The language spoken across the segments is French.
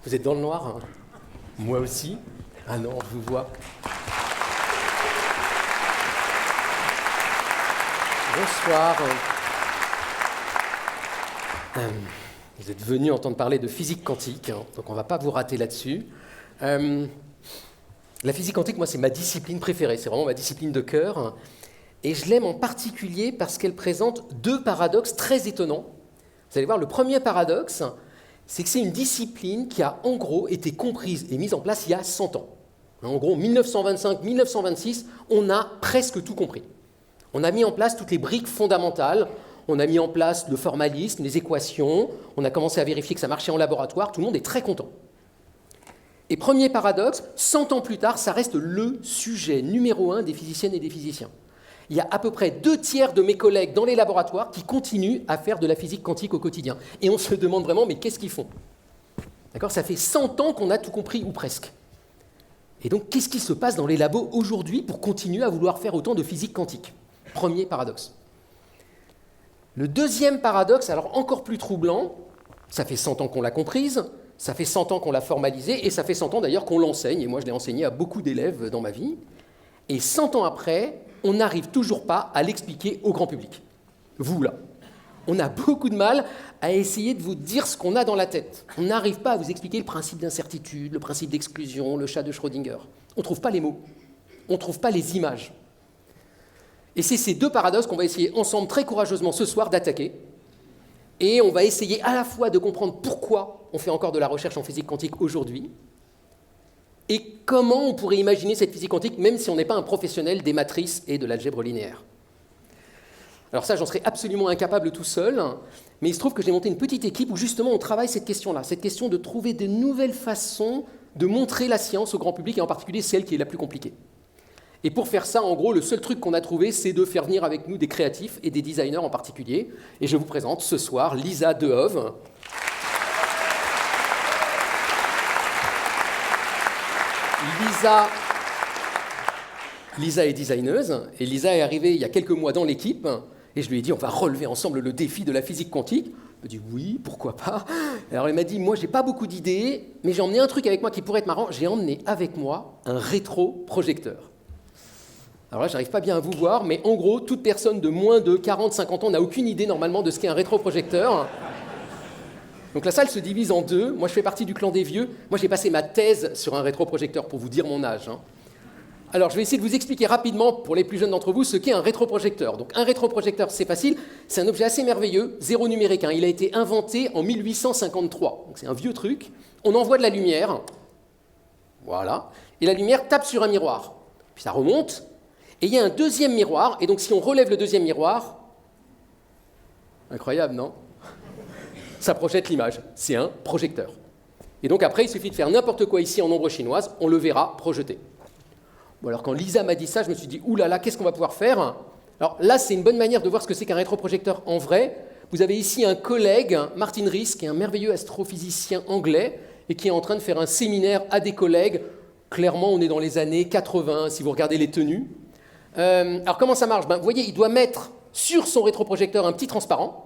Vous êtes dans le noir, hein? Moi aussi. Ah non, je vous vois. Bonsoir. Vous êtes venus entendre parler de physique quantique, hein, donc on ne va pas vous rater là-dessus. La physique quantique, moi, c'est ma discipline préférée, c'est vraiment ma discipline de cœur. Et je l'aime en particulier parce qu'elle présente deux paradoxes très étonnants. Vous allez voir, le premier paradoxe, c'est que c'est une discipline qui a en gros été comprise et mise en place il y a 100 ans. En gros, 1925-1926, on a presque tout compris. On a mis en place toutes les briques fondamentales, on a mis en place le formalisme, les équations, on a commencé à vérifier que ça marchait en laboratoire, tout le monde est très content. Et premier paradoxe, 100 ans plus tard, ça reste le sujet numéro 1 des physiciennes et des physiciens. Il y a à peu près 2/3 de mes collègues dans les laboratoires qui continuent à faire de la physique quantique au quotidien. Et on se demande vraiment, mais qu'est-ce qu'ils font? D'accord? Ça fait 100 ans qu'on a tout compris, ou presque. Et donc, qu'est-ce qui se passe dans les labos aujourd'hui pour continuer à vouloir faire autant de physique quantique? Premier paradoxe. Le deuxième paradoxe, alors encore plus troublant, ça fait 100 ans qu'on l'a comprise, ça fait 100 ans qu'on l'a formalisée, et ça fait 100 ans d'ailleurs qu'on l'enseigne, et moi je l'ai enseigné à beaucoup d'élèves dans ma vie, et 100 ans après, on n'arrive toujours pas à l'expliquer au grand public. Vous, là. On a beaucoup de mal à essayer de vous dire ce qu'on a dans la tête. On n'arrive pas à vous expliquer le principe d'incertitude, le principe d'exclusion, le chat de Schrödinger. On ne trouve pas les mots. On ne trouve pas les images. Et c'est ces deux paradoxes qu'on va essayer ensemble très courageusement ce soir d'attaquer. Et on va essayer à la fois de comprendre pourquoi on fait encore de la recherche en physique quantique aujourd'hui, et comment on pourrait imaginer cette physique quantique, même si on n'est pas un professionnel des matrices et de l'algèbre linéaire. Alors ça, j'en serais absolument incapable tout seul, mais il se trouve que j'ai monté une petite équipe où justement on travaille cette question-là, cette question de trouver de nouvelles façons de montrer la science au grand public, et en particulier celle qui est la plus compliquée. Et pour faire ça, en gros, le seul truc qu'on a trouvé, c'est de faire venir avec nous des créatifs et des designers en particulier. Et je vous présente ce soir Lisa Dehove. Lisa est designeuse, et Lisa est arrivée il y a quelques mois dans l'équipe, et je lui ai dit, on va relever ensemble le défi de la physique quantique. Elle m'a dit, oui, pourquoi pas. Alors elle m'a dit, moi, j'ai pas beaucoup d'idées, mais j'ai emmené un truc avec moi qui pourrait être marrant. J'ai emmené avec moi un rétroprojecteur. Alors là, j'arrive pas bien à vous voir, mais en gros, toute personne de moins de 40-50 ans n'a aucune idée normalement de ce qu'est un rétroprojecteur. Donc la salle se divise en deux. Moi, je fais partie du clan des vieux. Moi, j'ai passé ma thèse sur un rétroprojecteur pour vous dire mon âge. Alors, je vais essayer de vous expliquer rapidement, pour les plus jeunes d'entre vous, ce qu'est un rétroprojecteur. Donc, un rétroprojecteur, c'est facile. C'est un objet assez merveilleux, zéro numérique. Il a été inventé en 1853. Donc, c'est un vieux truc. On envoie de la lumière. Voilà. Et la lumière tape sur un miroir. Puis ça remonte. Et il y a un deuxième miroir. Et donc, si on relève le deuxième miroir... Incroyable, non? Ça projette l'image. C'est un projecteur. Et donc après, il suffit de faire n'importe quoi ici en ombre chinoise, on le verra projeté. Bon, alors quand Lisa m'a dit ça, je me suis dit, oulala, qu'est-ce qu'on va pouvoir faire? Alors là, c'est une bonne manière de voir ce que c'est qu'un rétroprojecteur en vrai. Vous avez ici un collègue, Martin Rees, qui est un merveilleux astrophysicien anglais, et qui est en train de faire un séminaire à des collègues. Clairement, on est dans les années 80, si vous regardez les tenues. Alors comment ça marche? Vous voyez, il doit mettre sur son rétroprojecteur un petit transparent,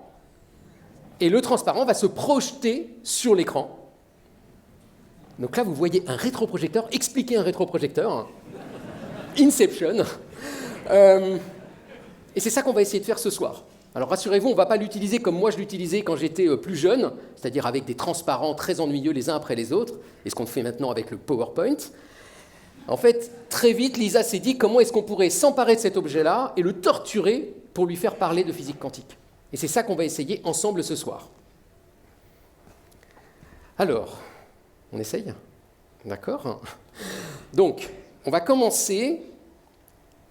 et le transparent va se projeter sur l'écran. Donc là, vous voyez un rétroprojecteur, expliquer un rétroprojecteur. Inception. Et c'est ça qu'on va essayer de faire ce soir. Alors rassurez-vous, on ne va pas l'utiliser comme moi je l'utilisais quand j'étais plus jeune, c'est-à-dire avec des transparents très ennuyeux les uns après les autres, et ce qu'on fait maintenant avec le PowerPoint. En fait, très vite, Lisa s'est dit comment est-ce qu'on pourrait s'emparer de cet objet-là et le torturer pour lui faire parler de physique quantique. Et c'est ça qu'on va essayer ensemble ce soir. Alors, on essaye? D'accord? Donc, on va commencer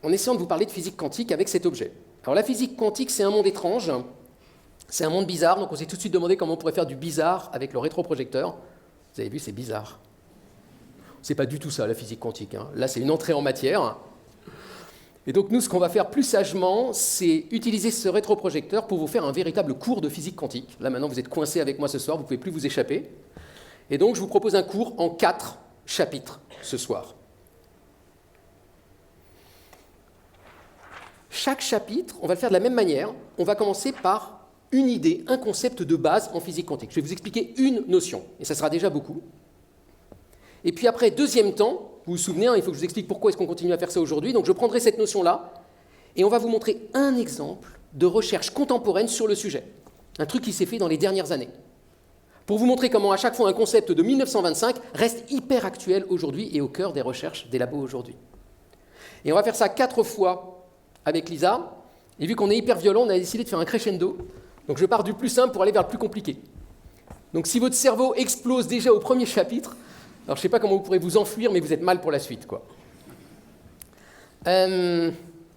en essayant de vous parler de physique quantique avec cet objet. Alors la physique quantique, c'est un monde étrange, c'est un monde bizarre, donc on s'est tout de suite demandé comment on pourrait faire du bizarre avec le rétroprojecteur. Vous avez vu, c'est bizarre. C'est pas du tout ça, la physique quantique. Là, c'est une entrée en matière. Et donc nous, ce qu'on va faire plus sagement, c'est utiliser ce rétroprojecteur pour vous faire un véritable cours de physique quantique. Là, maintenant, vous êtes coincés avec moi ce soir, vous ne pouvez plus vous échapper. Et donc, je vous propose un cours en 4 chapitres ce soir. Chaque chapitre, on va le faire de la même manière. On va commencer par une idée, un concept de base en physique quantique. Je vais vous expliquer une notion, et ça sera déjà beaucoup. Et puis après, deuxième temps, vous vous souvenez, il faut que je vous explique pourquoi est-ce qu'on continue à faire ça aujourd'hui. Donc je prendrai cette notion-là et on va vous montrer un exemple de recherche contemporaine sur le sujet. Un truc qui s'est fait dans les dernières années. Pour vous montrer comment à chaque fois un concept de 1925 reste hyper actuel aujourd'hui et au cœur des recherches des labos aujourd'hui. Et on va faire ça 4 fois avec Lisa. Et vu qu'on est hyper violent, on a décidé de faire un crescendo. Donc je pars du plus simple pour aller vers le plus compliqué. Donc si votre cerveau explose déjà au premier chapitre, alors je ne sais pas comment vous pourrez vous enfuir, mais vous êtes mal pour la suite, quoi. On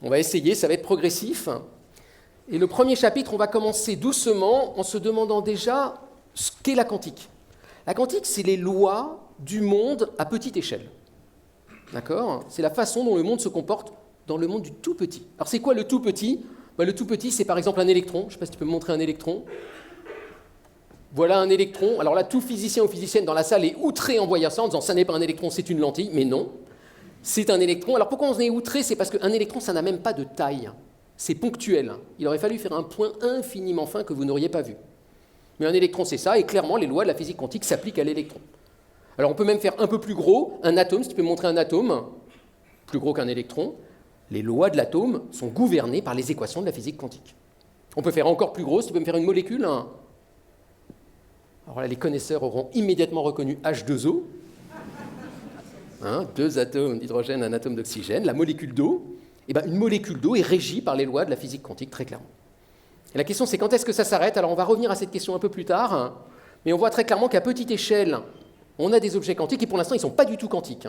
va essayer, ça va être progressif. Et le premier chapitre, on va commencer doucement en se demandant déjà ce qu'est la quantique. La quantique, c'est les lois du monde à petite échelle. D'accord ? C'est la façon dont le monde se comporte dans le monde du tout petit. Alors c'est quoi le tout petit ? Le tout petit, c'est par exemple un électron. Je ne sais pas si tu peux me montrer un électron. Voilà un électron. Alors là, tout physicien ou physicienne dans la salle est outré en voyant ça, en disant ça n'est pas un électron, c'est une lentille. Mais non, c'est un électron. Alors pourquoi on est outré ? C'est parce qu'un électron, ça n'a même pas de taille. C'est ponctuel. Il aurait fallu faire un point infiniment fin que vous n'auriez pas vu. Mais un électron, c'est ça, et clairement, les lois de la physique quantique s'appliquent à l'électron. Alors on peut même faire un peu plus gros, un atome, si tu peux me montrer un atome, plus gros qu'un électron. Les lois de l'atome sont gouvernées par les équations de la physique quantique. On peut faire encore plus gros, si tu peux me faire une molécule. Alors là, les connaisseurs auront immédiatement reconnu H2O. 2 atomes d'hydrogène, un atome d'oxygène, la molécule d'eau. Une molécule d'eau est régie par les lois de la physique quantique, très clairement. Et la question, c'est quand est-ce que ça s'arrête ? Alors, on va revenir à cette question un peu plus tard, mais on voit très clairement qu'à petite échelle, on a des objets quantiques, et pour l'instant, ils ne sont pas du tout quantiques.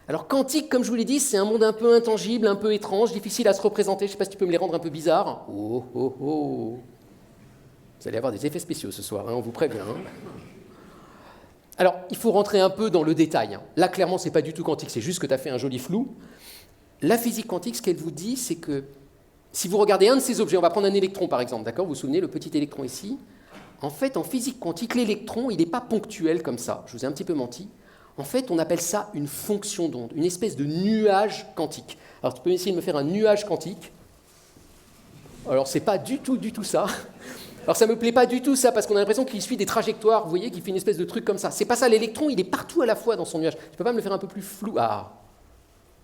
Alors, quantique, comme je vous l'ai dit, c'est un monde un peu intangible, un peu étrange, difficile à se représenter. Je ne sais pas si tu peux me les rendre un peu bizarres. Oh, oh, oh. Vous allez avoir des effets spéciaux ce soir, on vous prévient. Alors, il faut rentrer un peu dans le détail. Là, clairement, ce n'est pas du tout quantique, c'est juste que tu as fait un joli flou. La physique quantique, ce qu'elle vous dit, c'est que si vous regardez un de ces objets, on va prendre un électron par exemple, d'accord ? Vous vous souvenez, le petit électron ici. En fait, en physique quantique, l'électron, il n'est pas ponctuel comme ça. Je vous ai un petit peu menti. En fait, on appelle ça une fonction d'onde, une espèce de nuage quantique. Alors, tu peux essayer de me faire un nuage quantique. Alors, c'est pas du tout ça. Alors, ça me plaît pas du tout ça, parce qu'on a l'impression qu'il suit des trajectoires, vous voyez, qu'il fait une espèce de truc comme ça. C'est pas ça, l'électron, il est partout à la fois dans son nuage. Tu peux pas me le faire un peu plus flou ? Ah,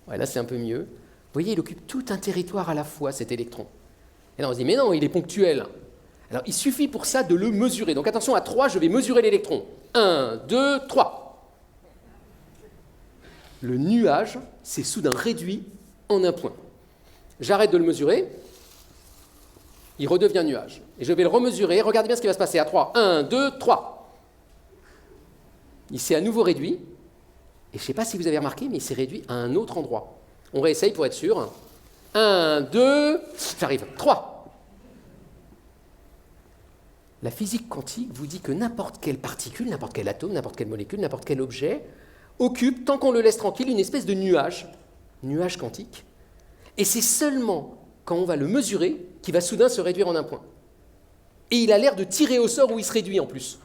ouais, là, c'est un peu mieux. Vous voyez, il occupe tout un territoire à la fois, cet électron. Et là, on se dit, mais non, il est ponctuel. Alors, il suffit pour ça de le mesurer. Donc, attention, à 3, je vais mesurer l'électron. 1, 2, 3. Le nuage s'est soudain réduit en un point. J'arrête de le mesurer. Il redevient nuage. Et je vais le remesurer. Regardez bien ce qui va se passer. À 3. 1, 2, 3. Il s'est à nouveau réduit. Et je ne sais pas si vous avez remarqué, mais il s'est réduit à un autre endroit. On réessaye pour être sûr. 1, 2, j'arrive. 3. La physique quantique vous dit que n'importe quelle particule, n'importe quel atome, n'importe quelle molécule, n'importe quel objet occupe, tant qu'on le laisse tranquille, une espèce de nuage quantique. Et c'est seulement quand on va le mesurer qu'il va soudain se réduire en un point. Et il a l'air de tirer au sort où il se réduit en plus.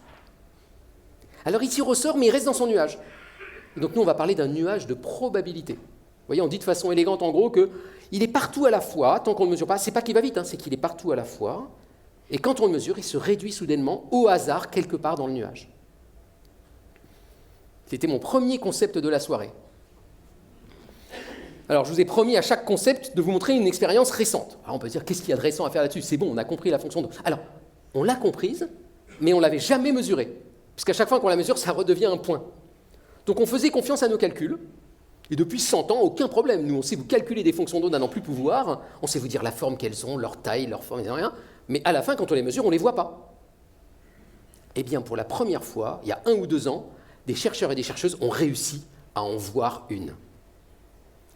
Alors il tire au sort, mais il reste dans son nuage. Et donc nous, on va parler d'un nuage de probabilité. Vous voyez, on dit de façon élégante, en gros, qu'il est partout à la fois, tant qu'on ne le mesure pas. C'est pas qu'il va vite, c'est qu'il est partout à la fois. Et quand on le mesure, il se réduit soudainement, au hasard, quelque part dans le nuage. C'était mon premier concept de la soirée. Alors, je vous ai promis à chaque concept de vous montrer une expérience récente. Alors, on peut dire, qu'est-ce qu'il y a de récent à faire là-dessus ? C'est bon, on a compris la fonction de... Alors, on l'a comprise, mais on ne l'avait jamais mesurée. Puisqu'à chaque fois qu'on la mesure, ça redevient un point. Donc, on faisait confiance à nos calculs. Et depuis 100 ans, aucun problème. Nous, on sait vous calculer des fonctions d'onde à n'en plus pouvoir. On sait vous dire la forme qu'elles ont, leur taille, leur forme, rien. Mais à la fin, quand on les mesure, on ne les voit pas. Eh bien, pour la première fois, il y a 1 ou 2 ans, des chercheurs et des chercheuses ont réussi à en voir une.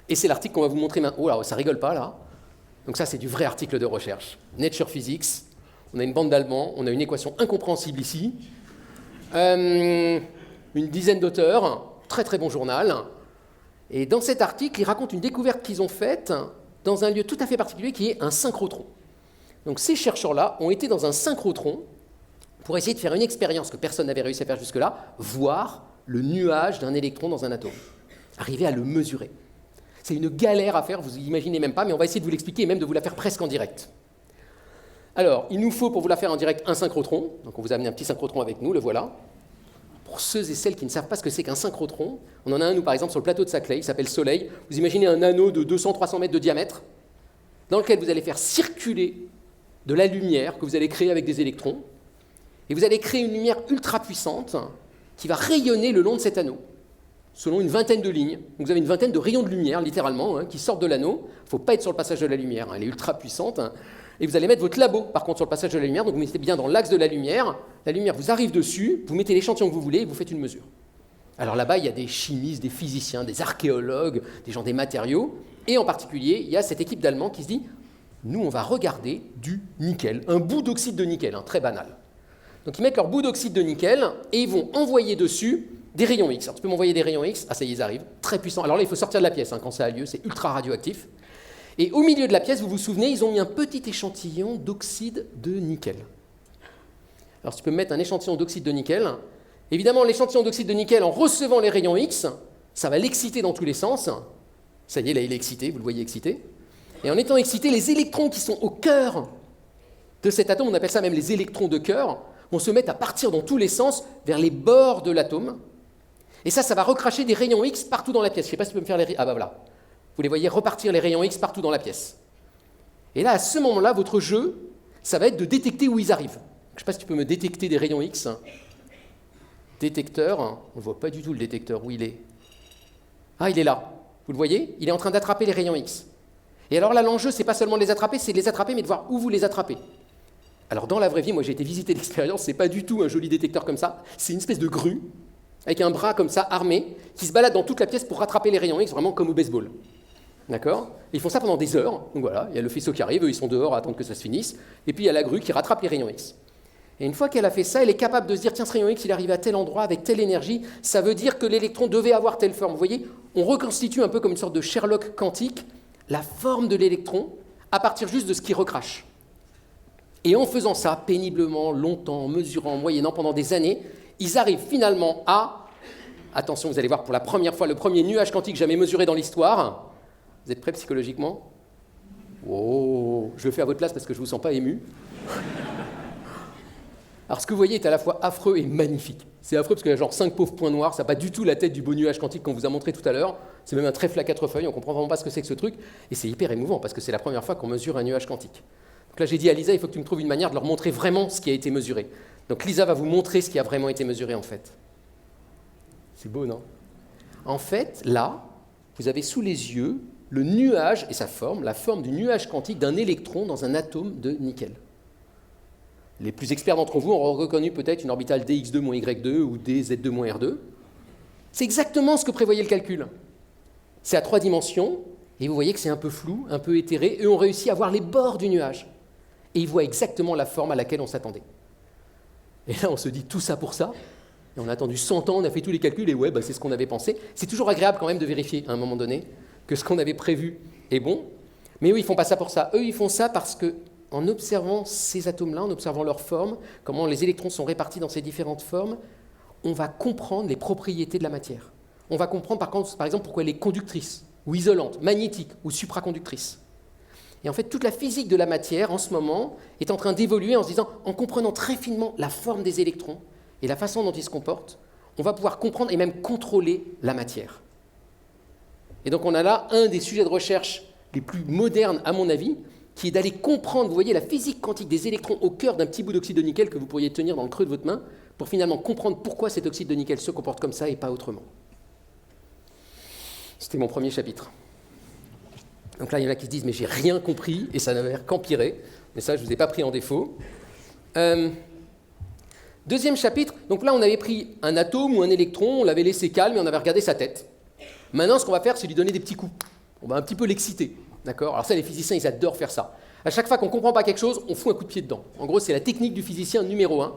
Et c'est l'article qu'on va vous montrer maintenant. Oh là, ça rigole pas, là. Donc ça, c'est du vrai article de recherche. Nature Physics. On a une bande d'Allemands. On a une équation incompréhensible ici. Une dizaine d'auteurs. Très, très bon journal. Et dans cet article, ils racontent une découverte qu'ils ont faite dans un lieu tout à fait particulier qui est un synchrotron. Donc ces chercheurs-là ont été dans un synchrotron pour essayer de faire une expérience que personne n'avait réussi à faire jusque-là, voir le nuage d'un électron dans un atome. Arriver à le mesurer. C'est une galère à faire, vous imaginez même pas, mais on va essayer de vous l'expliquer et même de vous la faire presque en direct. Alors, il nous faut pour vous la faire en direct un synchrotron. Donc on vous a amené un petit synchrotron avec nous, le voilà. pour ceux et celles qui ne savent pas ce que c'est qu'un synchrotron, on en a un, nous, par exemple, sur le plateau de Saclay, il s'appelle Soleil. Vous imaginez un anneau de 200-300 mètres de diamètre, dans lequel vous allez faire circuler de la lumière que vous allez créer avec des électrons, et vous allez créer une lumière ultra puissante qui va rayonner le long de cet anneau, selon une vingtaine de lignes. Donc vous avez une vingtaine de rayons de lumière, littéralement, qui sortent de l'anneau. Il ne faut pas être sur le passage de la lumière, elle est ultra puissante. Et vous allez mettre votre labo, par contre, sur le passage de la lumière. Donc vous mettez bien dans l'axe de la lumière vous arrive dessus, vous mettez l'échantillon que vous voulez et vous faites une mesure. Alors là-bas, il y a des chimistes, des physiciens, des archéologues, des gens des matériaux. Et en particulier, il y a cette équipe d'Allemands qui se dit « Nous, on va regarder du nickel, un bout d'oxyde de nickel, très banal. » Donc ils mettent leur bout d'oxyde de nickel et ils vont envoyer dessus des rayons X. Alors tu peux m'envoyer des rayons X, ça y est, ils arrivent, très puissants. Alors là, il faut sortir de la pièce quand ça a lieu, c'est ultra radioactif. Et au milieu de la pièce, vous vous souvenez, ils ont mis un petit échantillon d'oxyde de nickel. Alors tu peux mettre un échantillon d'oxyde de nickel. Évidemment, l'échantillon d'oxyde de nickel, en recevant les rayons X, ça va l'exciter dans tous les sens. Ça y est, là, il est excité, vous le voyez excité. Et en étant excité, les électrons qui sont au cœur de cet atome, on appelle ça même les électrons de cœur, vont se mettre à partir dans tous les sens vers les bords de l'atome. Et ça va recracher des rayons X partout dans la pièce. Je ne sais pas si tu peux me faire les... Ah bah voilà. Vous les voyez repartir les rayons X partout dans la pièce. Et là, à ce moment-là, votre jeu, ça va être de détecter où ils arrivent. Je ne sais pas si tu peux me détecter des rayons X. Détecteur, on ne voit pas du tout le détecteur, où il est. Ah, il est là. Vous le voyez? Il est en train d'attraper les rayons X. Et alors là, l'enjeu, ce n'est pas seulement de les attraper, c'est de les attraper, mais de voir où vous les attrapez. Alors dans la vraie vie, moi j'ai été visiter l'expérience, c'est pas du tout un joli détecteur comme ça, c'est une espèce de grue, avec un bras comme ça, armé, qui se balade dans toute la pièce pour rattraper les rayons X, vraiment comme au baseball. D'accord? Ils font ça pendant des heures, donc voilà, il y a le faisceau qui arrive, eux ils sont dehors à attendre que ça se finisse, et puis il y a la grue qui rattrape les rayons X. Et une fois qu'elle a fait ça, elle est capable de se dire, tiens, ce rayon X, il arrive à tel endroit, avec telle énergie, ça veut dire que l'électron devait avoir telle forme. Vous voyez, on reconstitue un peu comme une sorte de Sherlock quantique, la forme de l'électron, à partir juste de ce qui recrache. Et en faisant ça, péniblement, longtemps, mesurant, moyennant, pendant des années, ils arrivent finalement à, attention, vous allez voir pour la première fois, le premier nuage quantique jamais mesuré dans l'histoire. Vous êtes prêts psychologiquement? Oh, je le fais à votre place parce que je ne vous sens pas ému. Alors ce que vous voyez est à la fois affreux et magnifique. C'est affreux parce qu'il y a genre 5 pauvres points noirs, ça n'a pas du tout la tête du beau nuage quantique qu'on vous a montré tout à l'heure. C'est même un trèfle à 4 feuilles, on ne comprend vraiment pas ce que c'est que ce truc. Et c'est hyper émouvant parce que c'est la première fois qu'on mesure un nuage quantique. Donc là, j'ai dit à Lisa, il faut que tu me trouves une manière de leur montrer vraiment ce qui a été mesuré. Donc Lisa va vous montrer ce qui a vraiment été mesuré en fait. C'est beau, non? En fait, là, vous avez sous les yeux le nuage et sa forme, la forme du nuage quantique d'un électron dans un atome de nickel. Les plus experts d'entre vous auront reconnu peut-être une orbitale dx2-y2 ou dz2-r2. C'est exactement ce que prévoyait le calcul. C'est à 3 dimensions, et vous voyez que c'est un peu flou, un peu éthéré, et on réussit à voir les bords du nuage. Et ils voient exactement la forme à laquelle on s'attendait. Et là, on se dit tout ça pour ça, et on a attendu 100 ans, on a fait tous les calculs, et ouais, c'est ce qu'on avait pensé. C'est toujours agréable quand même de vérifier, à un moment donné, que ce qu'on avait prévu est bon. Mais eux, ils ne font pas ça pour ça. Eux, ils font ça parce que en observant ces atomes-là, en observant leur forme, comment les électrons sont répartis dans ces différentes formes, on va comprendre les propriétés de la matière. On va comprendre par exemple pourquoi elle est conductrice, ou isolante, magnétique, ou supraconductrice. Et en fait, toute la physique de la matière, en ce moment, est en train d'évoluer en se disant, en comprenant très finement la forme des électrons et la façon dont ils se comportent, on va pouvoir comprendre et même contrôler la matière. Et donc on a là un des sujets de recherche les plus modernes, à mon avis, qui est d'aller comprendre, vous voyez, la physique quantique des électrons au cœur d'un petit bout d'oxyde de nickel que vous pourriez tenir dans le creux de votre main, pour finalement comprendre pourquoi cet oxyde de nickel se comporte comme ça et pas autrement. C'était mon premier chapitre. Donc là, il y en a qui se disent « mais j'ai rien compris » et ça n'avait qu'empirer. Mais ça, je ne vous ai pas pris en défaut. Deuxième chapitre, donc là, on avait pris un atome ou un électron, on l'avait laissé calme et on avait regardé sa tête. Maintenant, ce qu'on va faire, c'est lui donner des petits coups. On va un petit peu l'exciter. D'accord? Alors ça, les physiciens, ils adorent faire ça. À chaque fois qu'on ne comprend pas quelque chose, on fout un coup de pied dedans. En gros, c'est la technique du physicien numéro 1.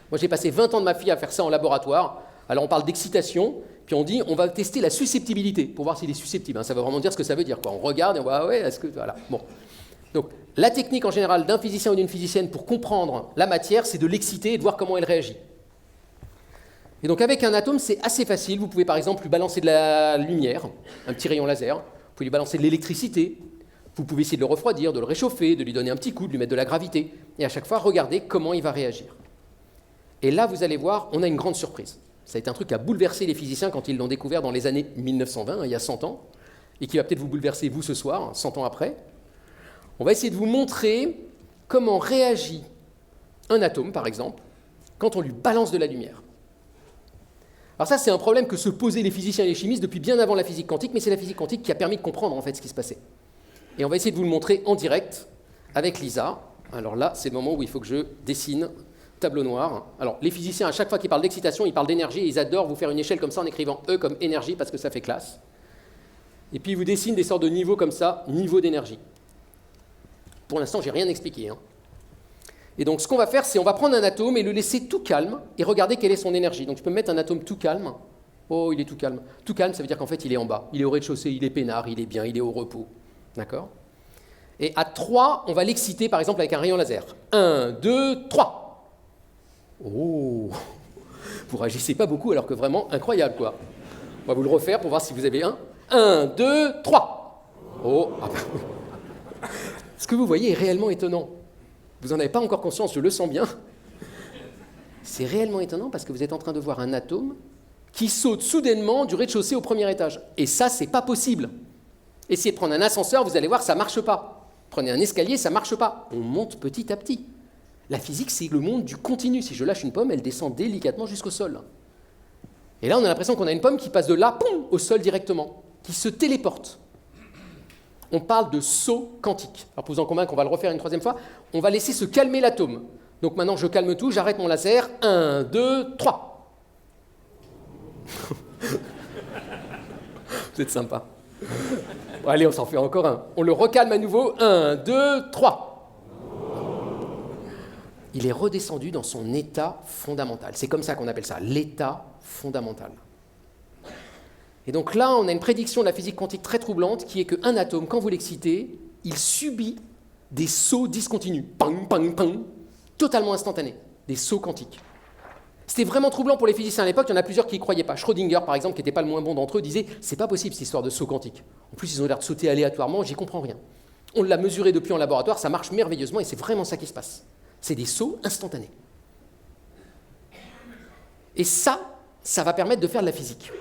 Moi, j'ai passé 20 ans de ma vie à faire ça en laboratoire. Alors, on parle d'excitation, puis on dit, on va tester la susceptibilité, pour voir s'il est susceptible. Ça veut vraiment dire ce que ça veut dire, quoi. On regarde et on voit, ah ouais, est-ce que... Voilà. Bon. Donc, la technique, en général, d'un physicien ou d'une physicienne pour comprendre la matière, c'est de l'exciter et de voir comment elle réagit. Et donc, avec un atome, c'est assez facile. Vous pouvez, par exemple, lui balancer de la lumière, un petit rayon laser. Vous pouvez lui balancer de l'électricité. Vous pouvez essayer de le refroidir, de le réchauffer, de lui donner un petit coup, de lui mettre de la gravité. Et à chaque fois, regardez comment il va réagir. Et là, vous allez voir, on a une grande surprise. Ça a été un truc qui a bouleversé les physiciens quand ils l'ont découvert dans les années 1920, il y a 100 ans, et qui va peut-être vous bouleverser, vous, ce soir, 100 ans après. On va essayer de vous montrer comment réagit un atome, par exemple, quand on lui balance de la lumière. Alors ça, c'est un problème que se posaient les physiciens et les chimistes depuis bien avant la physique quantique, mais c'est la physique quantique qui a permis de comprendre en fait ce qui se passait. Et on va essayer de vous le montrer en direct avec Lisa. Alors là, c'est le moment où il faut que je dessine tableau noir. Alors les physiciens, à chaque fois qu'ils parlent d'excitation, ils parlent d'énergie et ils adorent vous faire une échelle comme ça en écrivant E comme énergie parce que ça fait classe. Et puis ils vous dessinent des sortes de niveaux comme ça, niveau d'énergie. Pour l'instant, j'ai rien expliqué. Et donc, ce qu'on va faire, c'est on va prendre un atome et le laisser tout calme et regarder quelle est son énergie. Donc, je peux mettre un atome tout calme. Oh, il est tout calme. Tout calme, ça veut dire qu'en fait, il est en bas. Il est au rez-de-chaussée, il est peinard, il est bien, il est au repos. D'accord ? Et à 3, on va l'exciter, par exemple, avec un rayon laser. 1, 2, 3. Oh, vous réagissez pas beaucoup, alors que vraiment, incroyable, quoi. On va vous le refaire pour voir si vous avez un. 1, 2, 3. Oh, ah bah. Ce que vous voyez est réellement étonnant. Vous n'en avez pas encore conscience, je le sens bien. C'est réellement étonnant parce que vous êtes en train de voir un atome qui saute soudainement du rez-de-chaussée au premier étage. Et ça, c'est pas possible. Essayez de prendre un ascenseur, vous allez voir, ça ne marche pas. Prenez un escalier, ça ne marche pas. On monte petit à petit. La physique, c'est le monde du continu. Si je lâche une pomme, elle descend délicatement jusqu'au sol. Et là, on a l'impression qu'on a une pomme qui passe de là, poum, au sol directement, qui se téléporte. On parle de saut quantique. Alors pour vous en convaincre, on va le refaire une troisième fois. On va laisser se calmer l'atome. Donc maintenant, je calme tout, j'arrête mon laser. 1, 2, 3. Vous êtes sympa. Bon, allez, on s'en fait encore un. On le recalme à nouveau. 1, 2, 3. Il est redescendu dans son état fondamental. C'est comme ça qu'on appelle ça, l'état fondamental. Et donc là, on a une prédiction de la physique quantique très troublante qui est qu'un atome, quand vous l'excitez, il subit des sauts discontinus. Pang, pang, pang. Totalement instantanés. Des sauts quantiques. C'était vraiment troublant pour les physiciens à l'époque. Il y en a plusieurs qui n'y croyaient pas. Schrödinger, par exemple, qui n'était pas le moins bon d'entre eux, disait « c'est pas possible cette histoire de saut quantique. En plus, ils ont l'air de sauter aléatoirement, j'y comprends rien. » On l'a mesuré depuis en laboratoire, ça marche merveilleusement et c'est vraiment ça qui se passe. C'est des sauts instantanés. Et ça va permettre de faire de la physique.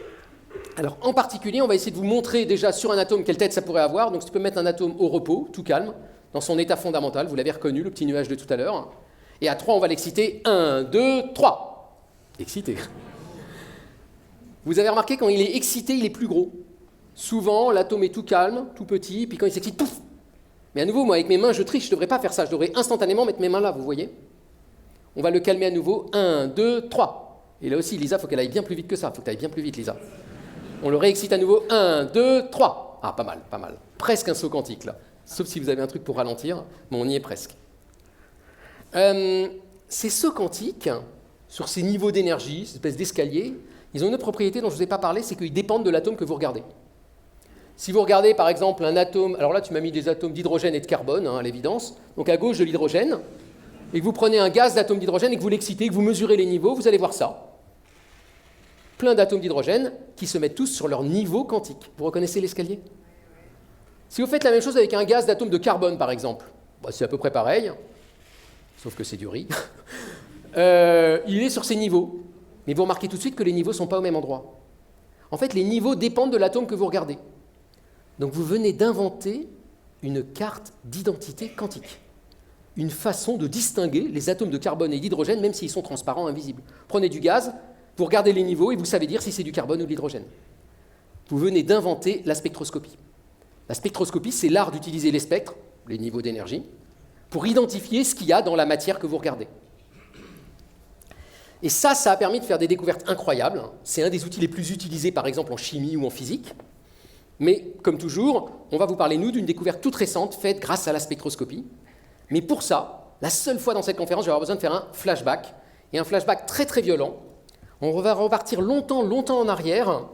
Alors, en particulier, on va essayer de vous montrer déjà sur un atome quelle tête ça pourrait avoir. Donc, tu peux mettre un atome au repos, tout calme, dans son état fondamental. Vous l'avez reconnu, le petit nuage de tout à l'heure. Et à 3, on va l'exciter. 1, 2, 3. Excité. Vous avez remarqué, quand il est excité, il est plus gros. Souvent, l'atome est tout calme, tout petit, puis quand il s'excite, pouf. Mais à nouveau, moi, avec mes mains, je triche. Je ne devrais pas faire ça. Je devrais instantanément mettre mes mains là, vous voyez. On va le calmer à nouveau. 1, 2, 3. Et là aussi, Lisa, il faut qu'elle aille bien plus vite que ça. Il faut que tu ailles bien plus vite, Lisa. On le réexcite à nouveau. 1, 2, 3. Ah, pas mal, pas mal. Presque un saut quantique, là. Sauf si vous avez un truc pour ralentir, mais on y est presque. Ces sauts quantiques, sur ces niveaux d'énergie, ces espèces d'escaliers, ils ont une autre propriété dont je ne vous ai pas parlé, c'est qu'ils dépendent de l'atome que vous regardez. Si vous regardez, par exemple, un atome... Alors là, tu m'as mis des atomes d'hydrogène et de carbone, à l'évidence. Donc à gauche de l'hydrogène. Et que vous prenez un gaz d'atomes d'hydrogène et que vous l'excitez, que vous mesurez les niveaux, vous allez voir ça. Plein d'atomes d'hydrogène qui se mettent tous sur leur niveau quantique. Vous reconnaissez l'escalier ? Si vous faites la même chose avec un gaz d'atomes de carbone, par exemple, c'est à peu près pareil, sauf que c'est du riz, il est sur ces niveaux. Mais vous remarquez tout de suite que les niveaux ne sont pas au même endroit. En fait, les niveaux dépendent de l'atome que vous regardez. Donc vous venez d'inventer une carte d'identité quantique. Une façon de distinguer les atomes de carbone et d'hydrogène, même s'ils sont transparents, invisibles. Prenez du gaz, vous regardez les niveaux et vous savez dire si c'est du carbone ou de l'hydrogène. Vous venez d'inventer la spectroscopie. La spectroscopie, c'est l'art d'utiliser les spectres, les niveaux d'énergie, pour identifier ce qu'il y a dans la matière que vous regardez. Et ça a permis de faire des découvertes incroyables. C'est un des outils les plus utilisés, par exemple, en chimie ou en physique. Mais, comme toujours, on va vous parler, nous, d'une découverte toute récente, faite grâce à la spectroscopie. Mais pour ça, la seule fois dans cette conférence, je vais avoir besoin de faire un flashback, et un flashback très très violent. On va repartir longtemps en arrière,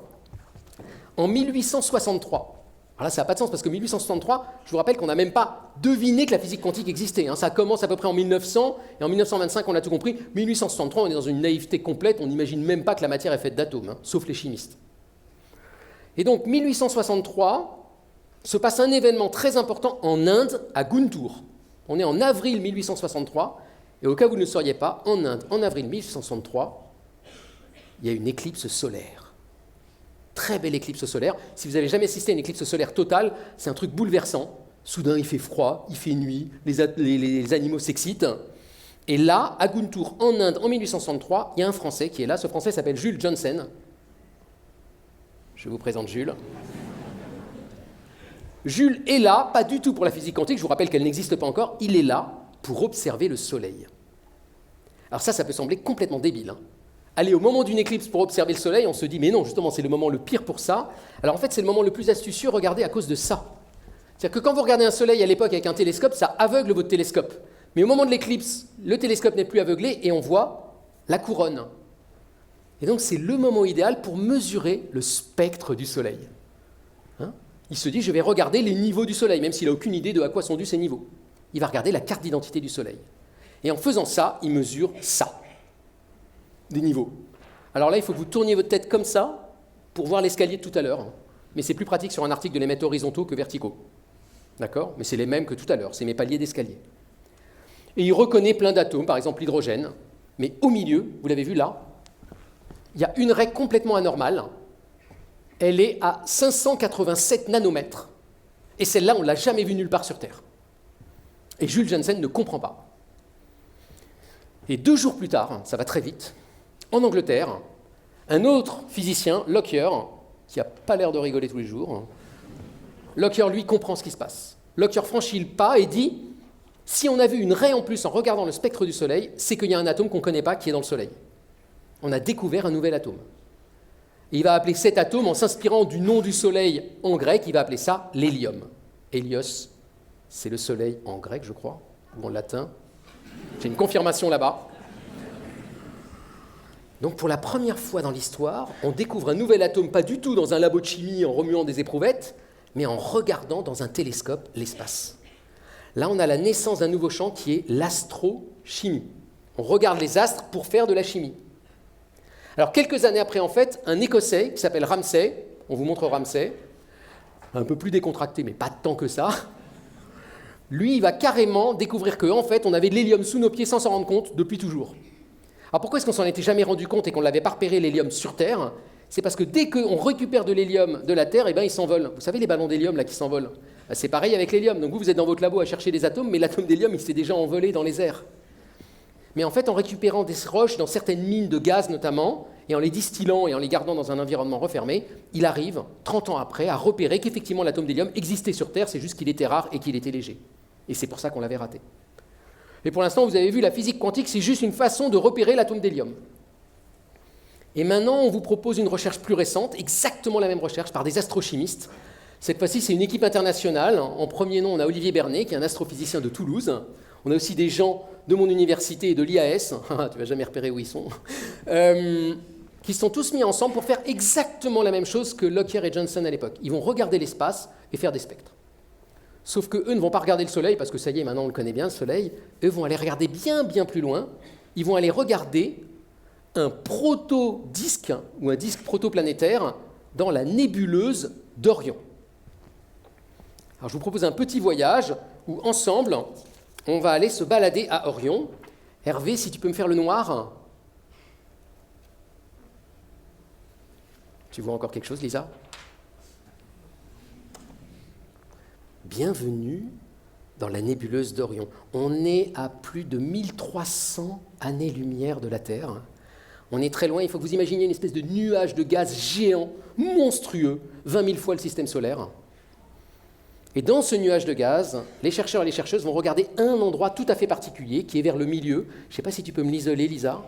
en 1863. Alors là, ça n'a pas de sens, parce que 1863, je vous rappelle qu'on n'a même pas deviné que la physique quantique existait. Ça commence à peu près en 1900, et en 1925, on a tout compris. 1863, on est dans une naïveté complète, on n'imagine même pas que la matière est faite d'atomes, sauf les chimistes. Et donc, 1863, se passe un événement très important en Inde, à Guntur. On est en avril 1863, et au cas où vous ne le sauriez pas, en Inde, en avril 1863, il y a une éclipse solaire. Très belle éclipse solaire. Si vous n'avez jamais assisté à une éclipse solaire totale, c'est un truc bouleversant. Soudain, il fait froid, il fait nuit, les animaux s'excitent. Et là, à Guntur, en Inde, en 1863, il y a un Français qui est là. Ce Français s'appelle Jules Janssen. Je vous présente Jules. Jules est là, pas du tout pour la physique quantique, je vous rappelle qu'elle n'existe pas encore, il est là pour observer le Soleil. Alors ça peut sembler complètement débile. Aller au moment d'une éclipse pour observer le Soleil, on se dit, mais non, justement, c'est le moment le pire pour ça. Alors en fait, c'est le moment le plus astucieux, regardez, à cause de ça. C'est-à-dire que quand vous regardez un Soleil à l'époque avec un télescope, ça aveugle votre télescope. Mais au moment de l'éclipse, le télescope n'est plus aveuglé et on voit la couronne. Et donc c'est le moment idéal pour mesurer le spectre du Soleil. Il se dit, je vais regarder les niveaux du Soleil, même s'il n'a aucune idée de à quoi sont dus ces niveaux. Il va regarder la carte d'identité du Soleil. Et en faisant ça, il mesure ça, des niveaux. Alors là, il faut que vous tourniez votre tête comme ça pour voir l'escalier de tout à l'heure. Mais c'est plus pratique sur un article de les mettre horizontaux que verticaux. D'accord ? Mais c'est les mêmes que tout à l'heure, c'est mes paliers d'escalier. Et il reconnaît plein d'atomes, par exemple l'hydrogène. Mais au milieu, vous l'avez vu là, il y a une règle complètement anormale. Elle est à 587 nanomètres. Et celle-là, on ne l'a jamais vue nulle part sur Terre. Et Jules Janssen ne comprend pas. Et 2 jours plus tard, ça va très vite, en Angleterre, un autre physicien, Lockyer, qui n'a pas l'air de rigoler tous les jours, Lockyer, lui, comprend ce qui se passe. Lockyer franchit le pas et dit, si on a vu une raie en plus en regardant le spectre du Soleil, c'est qu'il y a un atome qu'on ne connaît pas qui est dans le Soleil. On a découvert un nouvel atome. Et il va appeler cet atome, en s'inspirant du nom du Soleil en grec, il va appeler ça l'hélium. Hélios, c'est le Soleil en grec, je crois, ou en latin. J'ai une confirmation là-bas. Donc pour la première fois dans l'histoire, on découvre un nouvel atome, pas du tout dans un labo de chimie en remuant des éprouvettes, mais en regardant dans un télescope l'espace. Là, on a la naissance d'un nouveau champ qui est l'astrochimie. On regarde les astres pour faire de la chimie. Alors, quelques années après, en fait, un Écossais qui s'appelle Ramsay, on vous montre Ramsay, un peu plus décontracté, mais pas tant que ça, lui, il va carrément découvrir qu'en fait, on avait de l'hélium sous nos pieds sans s'en rendre compte depuis toujours. Alors, pourquoi est-ce qu'on s'en était jamais rendu compte et qu'on ne l'avait pas repéré, l'hélium, sur Terre ? C'est parce que dès qu'on récupère de l'hélium de la Terre, eh ben, il s'envole. Vous savez, les ballons d'hélium là, qui s'envolent ? C'est pareil avec l'hélium. Donc vous êtes dans votre labo à chercher des atomes, mais l'atome d'hélium, il s'est déjà envolé dans les airs. Mais en fait, en récupérant des roches dans certaines mines de gaz notamment, et en les distillant et en les gardant dans un environnement refermé, il arrive, 30 ans après, à repérer qu'effectivement l'atome d'hélium existait sur Terre, c'est juste qu'il était rare et qu'il était léger. Et c'est pour ça qu'on l'avait raté. Et pour l'instant, vous avez vu, la physique quantique, c'est juste une façon de repérer l'atome d'hélium. Et maintenant, on vous propose une recherche plus récente, exactement la même recherche, par des astrochimistes. Cette fois-ci, c'est une équipe internationale. En premier nom, on a Olivier Bernet, qui est un astrophysicien de Toulouse. On a aussi des gens de mon université et de l'IAS, tu ne vas jamais repérer où ils sont, qui sont tous mis ensemble pour faire exactement la même chose que Lockyer et Janssen à l'époque. Ils vont regarder l'espace et faire des spectres. Sauf qu'eux ne vont pas regarder le Soleil, parce que ça y est, maintenant on le connaît bien, le Soleil. Eux vont aller regarder bien, bien plus loin. Ils vont aller regarder un proto-disque, ou un disque protoplanétaire, dans la nébuleuse d'Orion. Alors je vous propose un petit voyage où, ensemble, on va aller se balader à Orion. Hervé, si tu peux me faire le noir. Tu vois encore quelque chose, Lisa ? Bienvenue dans la nébuleuse d'Orion. On est à plus de 1300 années-lumière de la Terre. On est très loin, il faut que vous imaginiez une espèce de nuage de gaz géant, monstrueux, 20 000 fois le système solaire. Et dans ce nuage de gaz, les chercheurs et les chercheuses vont regarder un endroit tout à fait particulier, qui est vers le milieu. Je ne sais pas si tu peux me l'isoler, Lisa.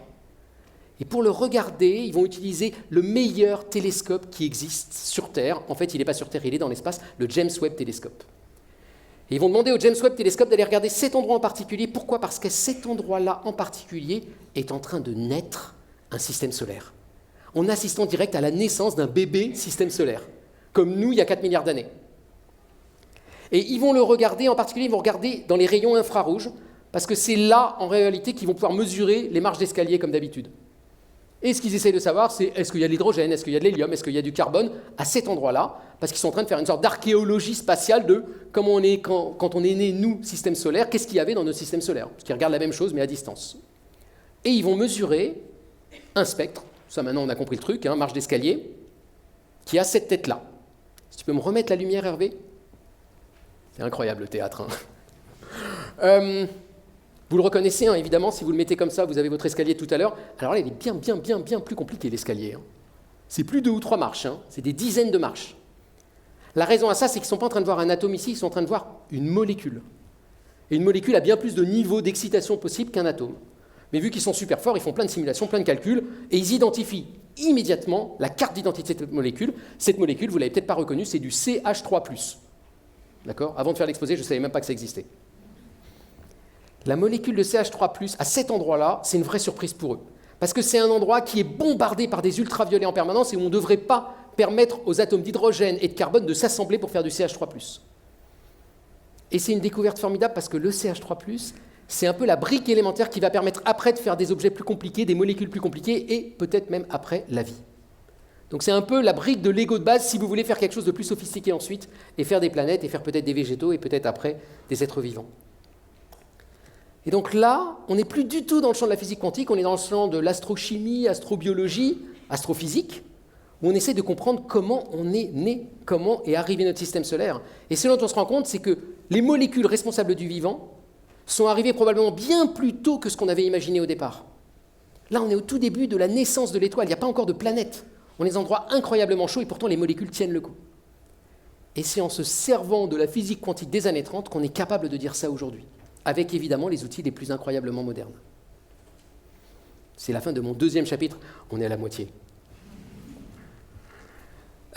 Et pour le regarder, ils vont utiliser le meilleur télescope qui existe sur Terre. En fait, il n'est pas sur Terre, il est dans l'espace, le James Webb Télescope. Et ils vont demander au James Webb Télescope d'aller regarder cet endroit en particulier. Pourquoi ? Parce que cet endroit-là en particulier est en train de naître un système solaire. En assistant direct à la naissance d'un bébé système solaire, comme nous il y a 4 milliards d'années. Et ils vont le regarder, en particulier, ils vont regarder dans les rayons infrarouges, parce que c'est là, en réalité, qu'ils vont pouvoir mesurer les marches d'escalier comme d'habitude. Et ce qu'ils essayent de savoir, c'est est-ce qu'il y a de l'hydrogène, est-ce qu'il y a de l'hélium, est-ce qu'il y a du carbone à cet endroit-là, parce qu'ils sont en train de faire une sorte d'archéologie spatiale de comment on est quand on est né, nous, système solaire, qu'est-ce qu'il y avait dans notre système solaire, parce qu'ils regardent la même chose, mais à distance. Et ils vont mesurer un spectre ça maintenant on a compris le truc, hein, marche d'escalier, qui a cette tête-là. Si tu peux me remettre la lumière, Hervé? C'est incroyable le théâtre. Hein. Vous le reconnaissez, hein, évidemment, si vous le mettez comme ça, vous avez votre escalier tout à l'heure. Alors là, il est bien plus compliqué, l'escalier. Hein. C'est plus 2 ou 3 marches, hein, c'est des dizaines de marches. La raison à ça, c'est qu'ils ne sont pas en train de voir un atome ici, ils sont en train de voir une molécule. Et une molécule a bien plus de niveaux d'excitation possible qu'un atome. Mais vu qu'ils sont super forts, ils font plein de simulations, plein de calculs, et ils identifient immédiatement la carte d'identité de cette molécule. Cette molécule, vous ne l'avez peut-être pas reconnue, c'est du CH3+. D'accord? Avant de faire l'exposé, je ne savais même pas que ça existait. La molécule de CH3+, à cet endroit-là, c'est une vraie surprise pour eux. Parce que c'est un endroit qui est bombardé par des ultraviolets en permanence et où on ne devrait pas permettre aux atomes d'hydrogène et de carbone de s'assembler pour faire du CH3+. Et c'est une découverte formidable parce que le CH3+, c'est un peu la brique élémentaire qui va permettre après de faire des objets plus compliqués, des molécules plus compliquées et peut-être même après la vie. Donc c'est un peu la brique de Lego de base si vous voulez faire quelque chose de plus sophistiqué ensuite et faire des planètes et faire peut-être des végétaux et peut-être après des êtres vivants. Et donc là, on n'est plus du tout dans le champ de la physique quantique, on est dans le champ de l'astrochimie, astrobiologie, astrophysique, où on essaie de comprendre comment on est né, comment est arrivé notre système solaire. Et ce dont on se rend compte, c'est que les molécules responsables du vivant sont arrivées probablement bien plus tôt que ce qu'on avait imaginé au départ. Là, on est au tout début de la naissance de l'étoile, il n'y a pas encore de planète. On est dans un endroit incroyablement chaud et pourtant les molécules tiennent le coup. Et c'est en se servant de la physique quantique des années 30 qu'on est capable de dire ça aujourd'hui, avec évidemment les outils les plus incroyablement modernes. C'est la fin de mon 2e chapitre, on est à la moitié.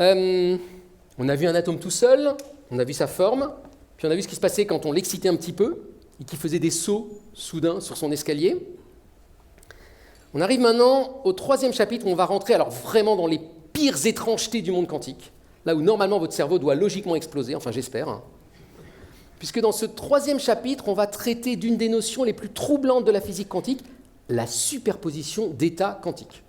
On a vu un atome tout seul, on a vu sa forme, puis on a vu ce qui se passait quand on l'excitait un petit peu, et qui faisait des sauts soudains sur son escalier. On arrive maintenant au 3e chapitre où on va rentrer alors vraiment dans les pires étrangetés du monde quantique, là où normalement votre cerveau doit logiquement exploser, enfin j'espère. Hein. Puisque dans ce 3e chapitre, on va traiter d'une des notions les plus troublantes de la physique quantique, la superposition d'états quantiques.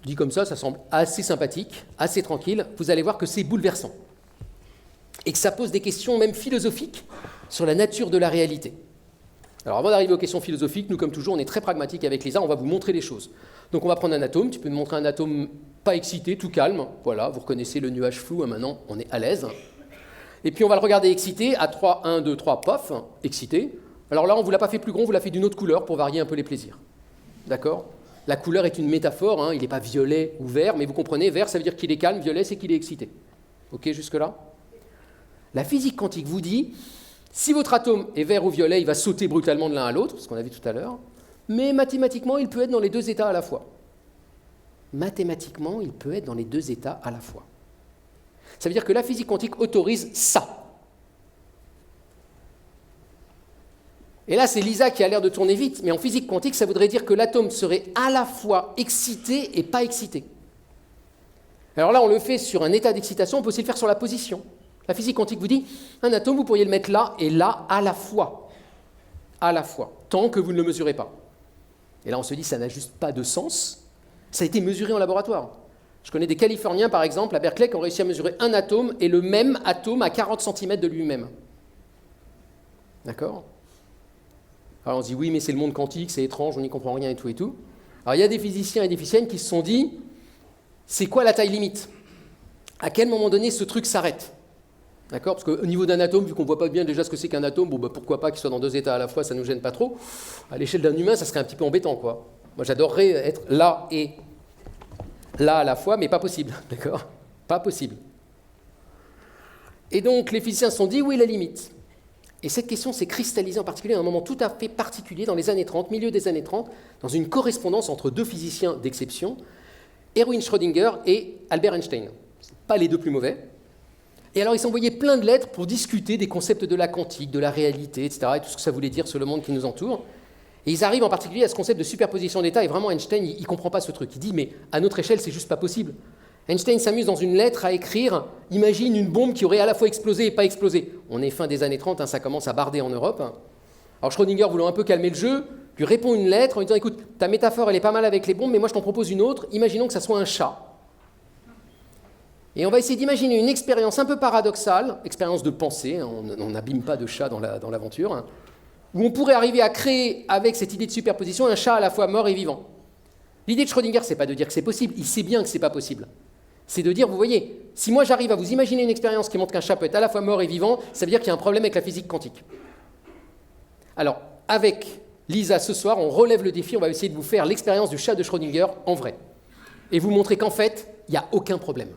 Dit comme ça semble assez sympathique, assez tranquille. Vous allez voir que c'est bouleversant. Et que ça pose des questions même philosophiques sur la nature de la réalité. Alors avant d'arriver aux questions philosophiques, nous comme toujours, on est très pragmatique avec Lisa, on va vous montrer les choses. Donc on va prendre un atome, tu peux me montrer un atome pas excité, tout calme. Voilà, vous reconnaissez le nuage flou, hein, maintenant on est à l'aise. Et puis on va le regarder excité, à 3, 1, 2, 3, pof, excité. Alors là, on ne vous l'a pas fait plus grand, on vous l'a fait d'une autre couleur pour varier un peu les plaisirs. D'accord ? La couleur est une métaphore, hein, il n'est pas violet ou vert, mais vous comprenez, vert, ça veut dire qu'il est calme, violet, c'est qu'il est excité. Ok, jusque-là ? La physique quantique vous dit, si votre atome est vert ou violet, il va sauter brutalement de l'un à l'autre, ce qu'on a vu tout à l'heure, mais mathématiquement, il peut être dans les 2 états à la fois. Mathématiquement, il peut être dans les 2 états à la fois. Ça veut dire que la physique quantique autorise ça. Et là, c'est Lisa qui a l'air de tourner vite, mais en physique quantique, ça voudrait dire que l'atome serait à la fois excité et pas excité. Alors là, on le fait sur un état d'excitation, on peut aussi le faire sur la position. La physique quantique vous dit, un atome, vous pourriez le mettre là et là à la fois. À la fois, tant que vous ne le mesurez pas. Et là, on se dit, ça n'a juste pas de sens. Ça a été mesuré en laboratoire. Je connais des Californiens, par exemple, à Berkeley, qui ont réussi à mesurer un atome et le même atome à 40 cm de lui-même. D'accord ? Alors on se dit, oui, mais c'est le monde quantique, c'est étrange, on n'y comprend rien et tout et tout. Alors il y a des physiciens et des physiciennes qui se sont dit, c'est quoi la taille limite ? À quel moment donné ce truc s'arrête ? D'accord ? Parce qu'au niveau d'un atome, vu qu'on ne voit pas bien déjà ce que c'est qu'un atome, bon, bah, pourquoi pas qu'il soit dans 2 états à la fois, ça ne nous gêne pas trop. À l'échelle d'un humain, ça serait un petit peu embêtant, quoi. Moi, j'adorerais être là et là à la fois, mais pas possible, d'accord ? Pas possible. Et donc, les physiciens se sont dit, où est la limite ? Et cette question s'est cristallisée en particulier à un moment tout à fait particulier, dans les années 30, milieu des années 30, dans une correspondance entre 2 physiciens d'exception, Erwin Schrödinger et Albert Einstein. Pas les 2 plus mauvais. Et alors, ils s'envoyaient plein de lettres pour discuter des concepts de la quantique, de la réalité, etc., et tout ce que ça voulait dire sur le monde qui nous entoure. Et ils arrivent en particulier à ce concept de superposition d'états, et vraiment, Einstein, il ne comprend pas ce truc. Il dit, mais à notre échelle, c'est juste pas possible. Einstein s'amuse dans une lettre à écrire « Imagine une bombe qui aurait à la fois explosé et pas explosé ». On est fin des années 30, hein, ça commence à barder en Europe. Alors Schrödinger, voulant un peu calmer le jeu, lui répond une lettre en lui disant « Écoute, ta métaphore, elle est pas mal avec les bombes, mais moi je t'en propose une autre. Imaginons que ça soit un chat. » Et on va essayer d'imaginer une expérience un peu paradoxale, expérience de pensée, hein, on n'abîme pas de chat dans l'aventure, hein, où on pourrait arriver à créer, avec cette idée de superposition, un chat à la fois mort et vivant. L'idée de Schrödinger, c'est pas de dire que c'est possible, il sait bien que c'est pas possible. C'est de dire, vous voyez, si moi j'arrive à vous imaginer une expérience qui montre qu'un chat peut être à la fois mort et vivant, ça veut dire qu'il y a un problème avec la physique quantique. Alors, avec Lisa, ce soir, on relève le défi, on va essayer de vous faire l'expérience du chat de Schrödinger en vrai. Et vous montrer qu'en fait, il n'y a aucun problème.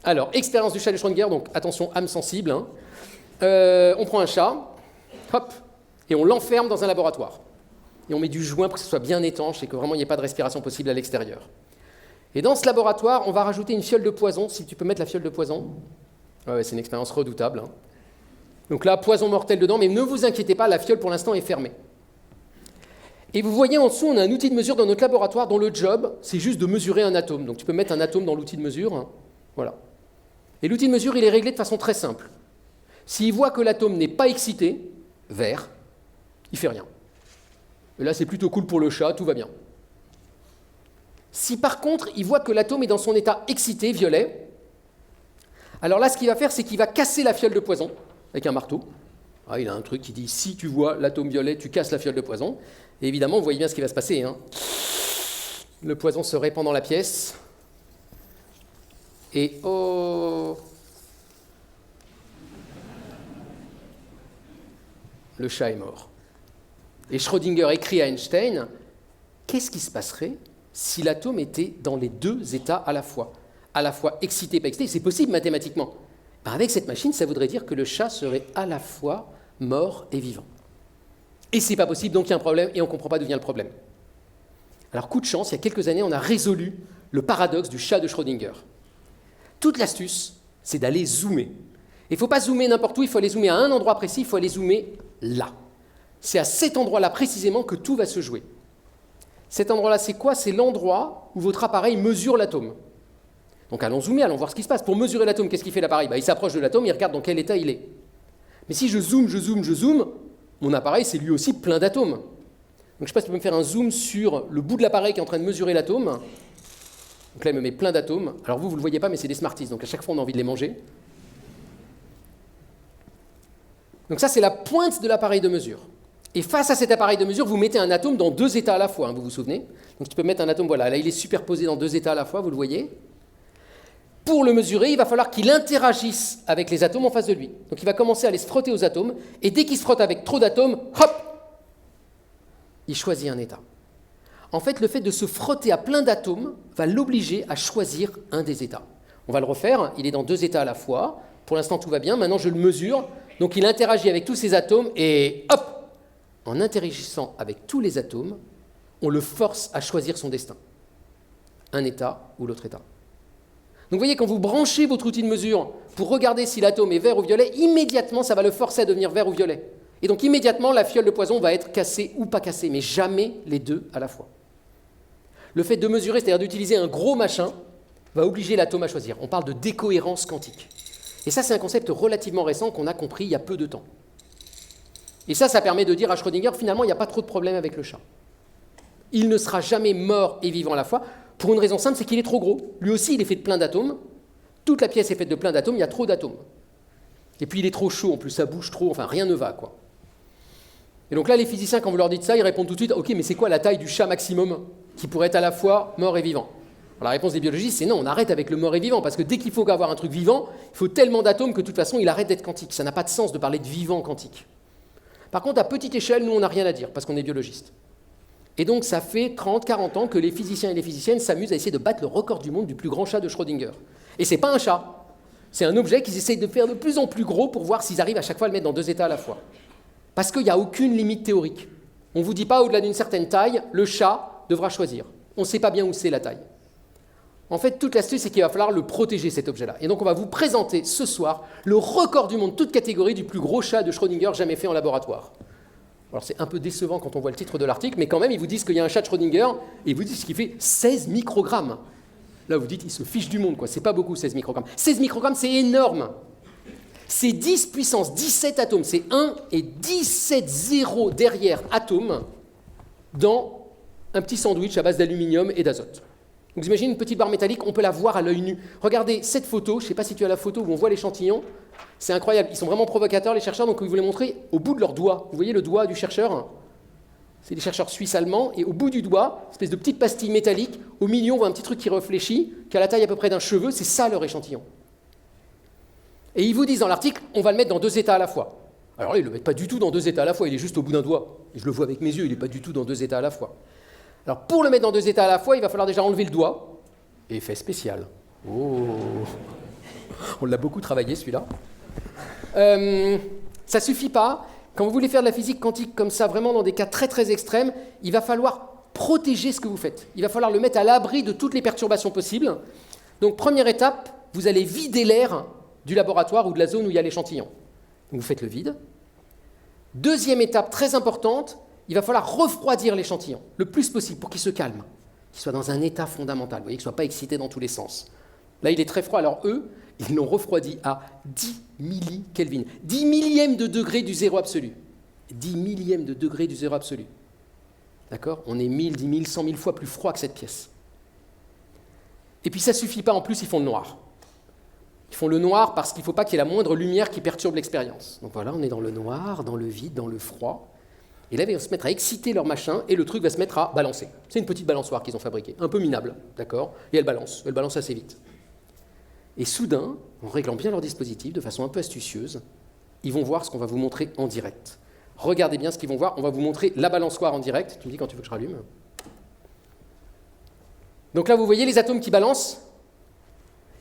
Alors, expérience du chat de Schrödinger, donc attention, âme sensible. Hein. On prend un chat, hop, et on l'enferme dans un laboratoire. Et on met du joint pour que ce soit bien étanche et que vraiment il n'y ait pas de respiration possible à l'extérieur. Et dans ce laboratoire, on va rajouter une fiole de poison. Si tu peux mettre la fiole de poison. Ouais, c'est une expérience redoutable. Hein. Donc là, poison mortel dedans, mais ne vous inquiétez pas, la fiole pour l'instant est fermée. Et vous voyez en dessous, on a un outil de mesure dans notre laboratoire dont le job, c'est juste de mesurer un atome. Donc tu peux mettre un atome dans l'outil de mesure. Hein. Voilà. Et l'outil de mesure, il est réglé de façon très simple. S'il voit que l'atome n'est pas excité, vert, il ne fait rien. Et là, c'est plutôt cool pour le chat, tout va bien. Si par contre, il voit que l'atome est dans son état excité, violet, alors là, ce qu'il va faire, c'est qu'il va casser la fiole de poison avec un marteau. Ah, il a un truc qui dit, si tu vois l'atome violet, tu casses la fiole de poison. Et évidemment, vous voyez bien ce qui va se passer. Hein. Le poison se répand dans la pièce. Et oh, le chat est mort. Et Schrödinger écrit à Einstein, qu'est-ce qui se passerait si l'atome était dans les deux états à la fois excité et pas excité? C'est possible mathématiquement. Ben avec cette machine, ça voudrait dire que le chat serait à la fois mort et vivant. Et c'est pas possible, donc il y a un problème, et on ne comprend pas d'où vient le problème. Alors, coup de chance, il y a quelques années, on a résolu le paradoxe du chat de Schrödinger. Toute l'astuce, c'est d'aller zoomer. Il ne faut pas zoomer n'importe où, il faut aller zoomer à un endroit précis, il faut aller zoomer là. C'est à cet endroit-là précisément que tout va se jouer. Cet endroit-là, c'est quoi? C'est l'endroit où votre appareil mesure l'atome. Donc allons zoomer, allons voir ce qui se passe. Pour mesurer l'atome, qu'est-ce qu'il fait l'appareil? Il s'approche de l'atome, il regarde dans quel état il est. Mais si je zoome, mon appareil, c'est lui aussi plein d'atomes. Donc je ne sais pas si tu peux me faire un zoom sur le bout de l'appareil qui est en train de mesurer l'atome. Donc là, il me met plein d'atomes. Alors vous ne le voyez pas, mais c'est des Smarties, donc à chaque fois, on a envie de les manger. Donc ça, c'est la pointe de l'appareil de mesure. Et face à cet appareil de mesure, vous mettez un atome dans deux états à la fois, hein, vous vous souvenez? Donc tu peux mettre un atome, voilà, là il est superposé dans deux états à la fois, vous le voyez. Pour le mesurer, il va falloir qu'il interagisse avec les atomes en face de lui. Donc il va commencer à aller se frotter aux atomes, et dès qu'il se frotte avec trop d'atomes, hop, il choisit un état. En fait, le fait de se frotter à plein d'atomes va l'obliger à choisir un des états. On va le refaire, il est dans deux états à la fois, pour l'instant tout va bien, maintenant je le mesure, donc il interagit avec tous ces atomes, et hop, en interagissant avec tous les atomes, on le force à choisir son destin. Un état ou l'autre état. Donc vous voyez, quand vous branchez votre outil de mesure pour regarder si l'atome est vert ou violet, immédiatement, ça va le forcer à devenir vert ou violet. Et donc immédiatement, la fiole de poison va être cassée ou pas cassée, mais jamais les deux à la fois. Le fait de mesurer, c'est-à-dire d'utiliser un gros machin, va obliger l'atome à choisir. On parle de décohérence quantique. Et ça, c'est un concept relativement récent qu'on a compris il y a peu de temps. Et ça permet de dire à Schrödinger, finalement, il n'y a pas trop de problème avec le chat. Il ne sera jamais mort et vivant à la fois, pour une raison simple, c'est qu'il est trop gros. Lui aussi, il est fait de plein d'atomes. Toute la pièce est faite de plein d'atomes, il y a trop d'atomes. Et puis il est trop chaud, en plus ça bouge trop, enfin rien ne va, quoi. Et donc là, les physiciens, quand vous leur dites ça, ils répondent tout de suite, ok, mais c'est quoi la taille du chat maximum qui pourrait être à la fois mort et vivant? Alors, la réponse des biologistes, c'est non, on arrête avec le mort et vivant, parce que dès qu'il faut avoir un truc vivant, il faut tellement d'atomes que de toute façon, il arrête d'être quantique. Ça n'a pas de sens de parler de vivant quantique. Par contre, à petite échelle, nous, on n'a rien à dire, parce qu'on est biologiste. Et donc, ça fait 30, 40 ans que les physiciens et les physiciennes s'amusent à essayer de battre le record du monde du plus grand chat de Schrödinger. Et c'est pas un chat, c'est un objet qu'ils essayent de faire de plus en plus gros pour voir s'ils arrivent à chaque fois à le mettre dans deux états à la fois. Parce qu'il n'y a aucune limite théorique. On ne vous dit pas, au-delà d'une certaine taille, le chat devra choisir. On ne sait pas bien où c'est la taille. En fait, toute l'astuce, c'est qu'il va falloir le protéger, cet objet-là. Et donc, on va vous présenter ce soir le record du monde, toute catégorie, du plus gros chat de Schrödinger jamais fait en laboratoire. Alors, c'est un peu décevant quand on voit le titre de l'article, mais quand même, ils vous disent qu'il y a un chat de Schrödinger, et ils vous disent qu'il fait 16 microgrammes. Là, vous dites, ils se fichent du monde, quoi. C'est pas beaucoup, 16 microgrammes. 16 microgrammes, c'est énorme. C'est 10 puissance 17 atomes. C'est 1 et 17 zéros derrière atomes dans un petit sandwich à base d'aluminium et d'azote. Donc, vous imaginez une petite barre métallique, on peut la voir à l'œil nu. Regardez cette photo, je ne sais pas si tu as la photo où on voit l'échantillon. C'est incroyable, ils sont vraiment provocateurs, les chercheurs, donc ils voulaient montrer au bout de leur doigt. Vous voyez le doigt du chercheur? C'est des chercheurs suisses-allemands, et au bout du doigt, espèce de petite pastille métallique, au milieu, on voit un petit truc qui réfléchit, qui a la taille à peu près d'un cheveu, c'est ça leur échantillon. Et ils vous disent dans l'article, on va le mettre dans 2 états à la fois. Alors là, ils ne le mettent pas du tout dans 2 états à la fois, il est juste au bout d'un doigt. Et je le vois avec mes yeux, il n'est pas du tout dans 2 états à la fois. Alors pour le mettre dans 2 états à la fois, il va falloir déjà enlever le doigt. Effet spécial. Oh, on l'a beaucoup travaillé celui-là. Ça ne suffit pas. Quand vous voulez faire de la physique quantique comme ça, vraiment dans des cas très très extrêmes, il va falloir protéger ce que vous faites. Il va falloir le mettre à l'abri de toutes les perturbations possibles. Donc première étape, vous allez vider l'air du laboratoire ou de la zone où il y a l'échantillon. Donc vous faites le vide. Deuxième étape très importante, il va falloir refroidir l'échantillon le plus possible pour qu'il se calme, qu'il soit dans un état fondamental, vous voyez, qu'il ne soit pas excité dans tous les sens. Là, il est très froid, alors eux, ils l'ont refroidi à 10 millikelvin, 10 millièmes de degré du zéro absolu. 10 millièmes de degré du zéro absolu. D'accord ? On est 1000, 10 000, 100 000 fois plus froid que cette pièce. Et puis ça ne suffit pas, en plus, ils font le noir. Ils font le noir parce qu'il ne faut pas qu'il y ait la moindre lumière qui perturbe l'expérience. Donc voilà, on est dans le noir, dans le vide, dans le froid. Et là, ils vont se mettre à exciter leur machin et le truc va se mettre à balancer. C'est une petite balançoire qu'ils ont fabriquée, un peu minable, d'accord ? Et elle balance assez vite. Et soudain, en réglant bien leur dispositif de façon un peu astucieuse, ils vont voir ce qu'on va vous montrer en direct. Regardez bien ce qu'ils vont voir, on va vous montrer la balançoire en direct. Tu me dis quand tu veux que je rallume. Donc là, vous voyez les atomes qui balancent ?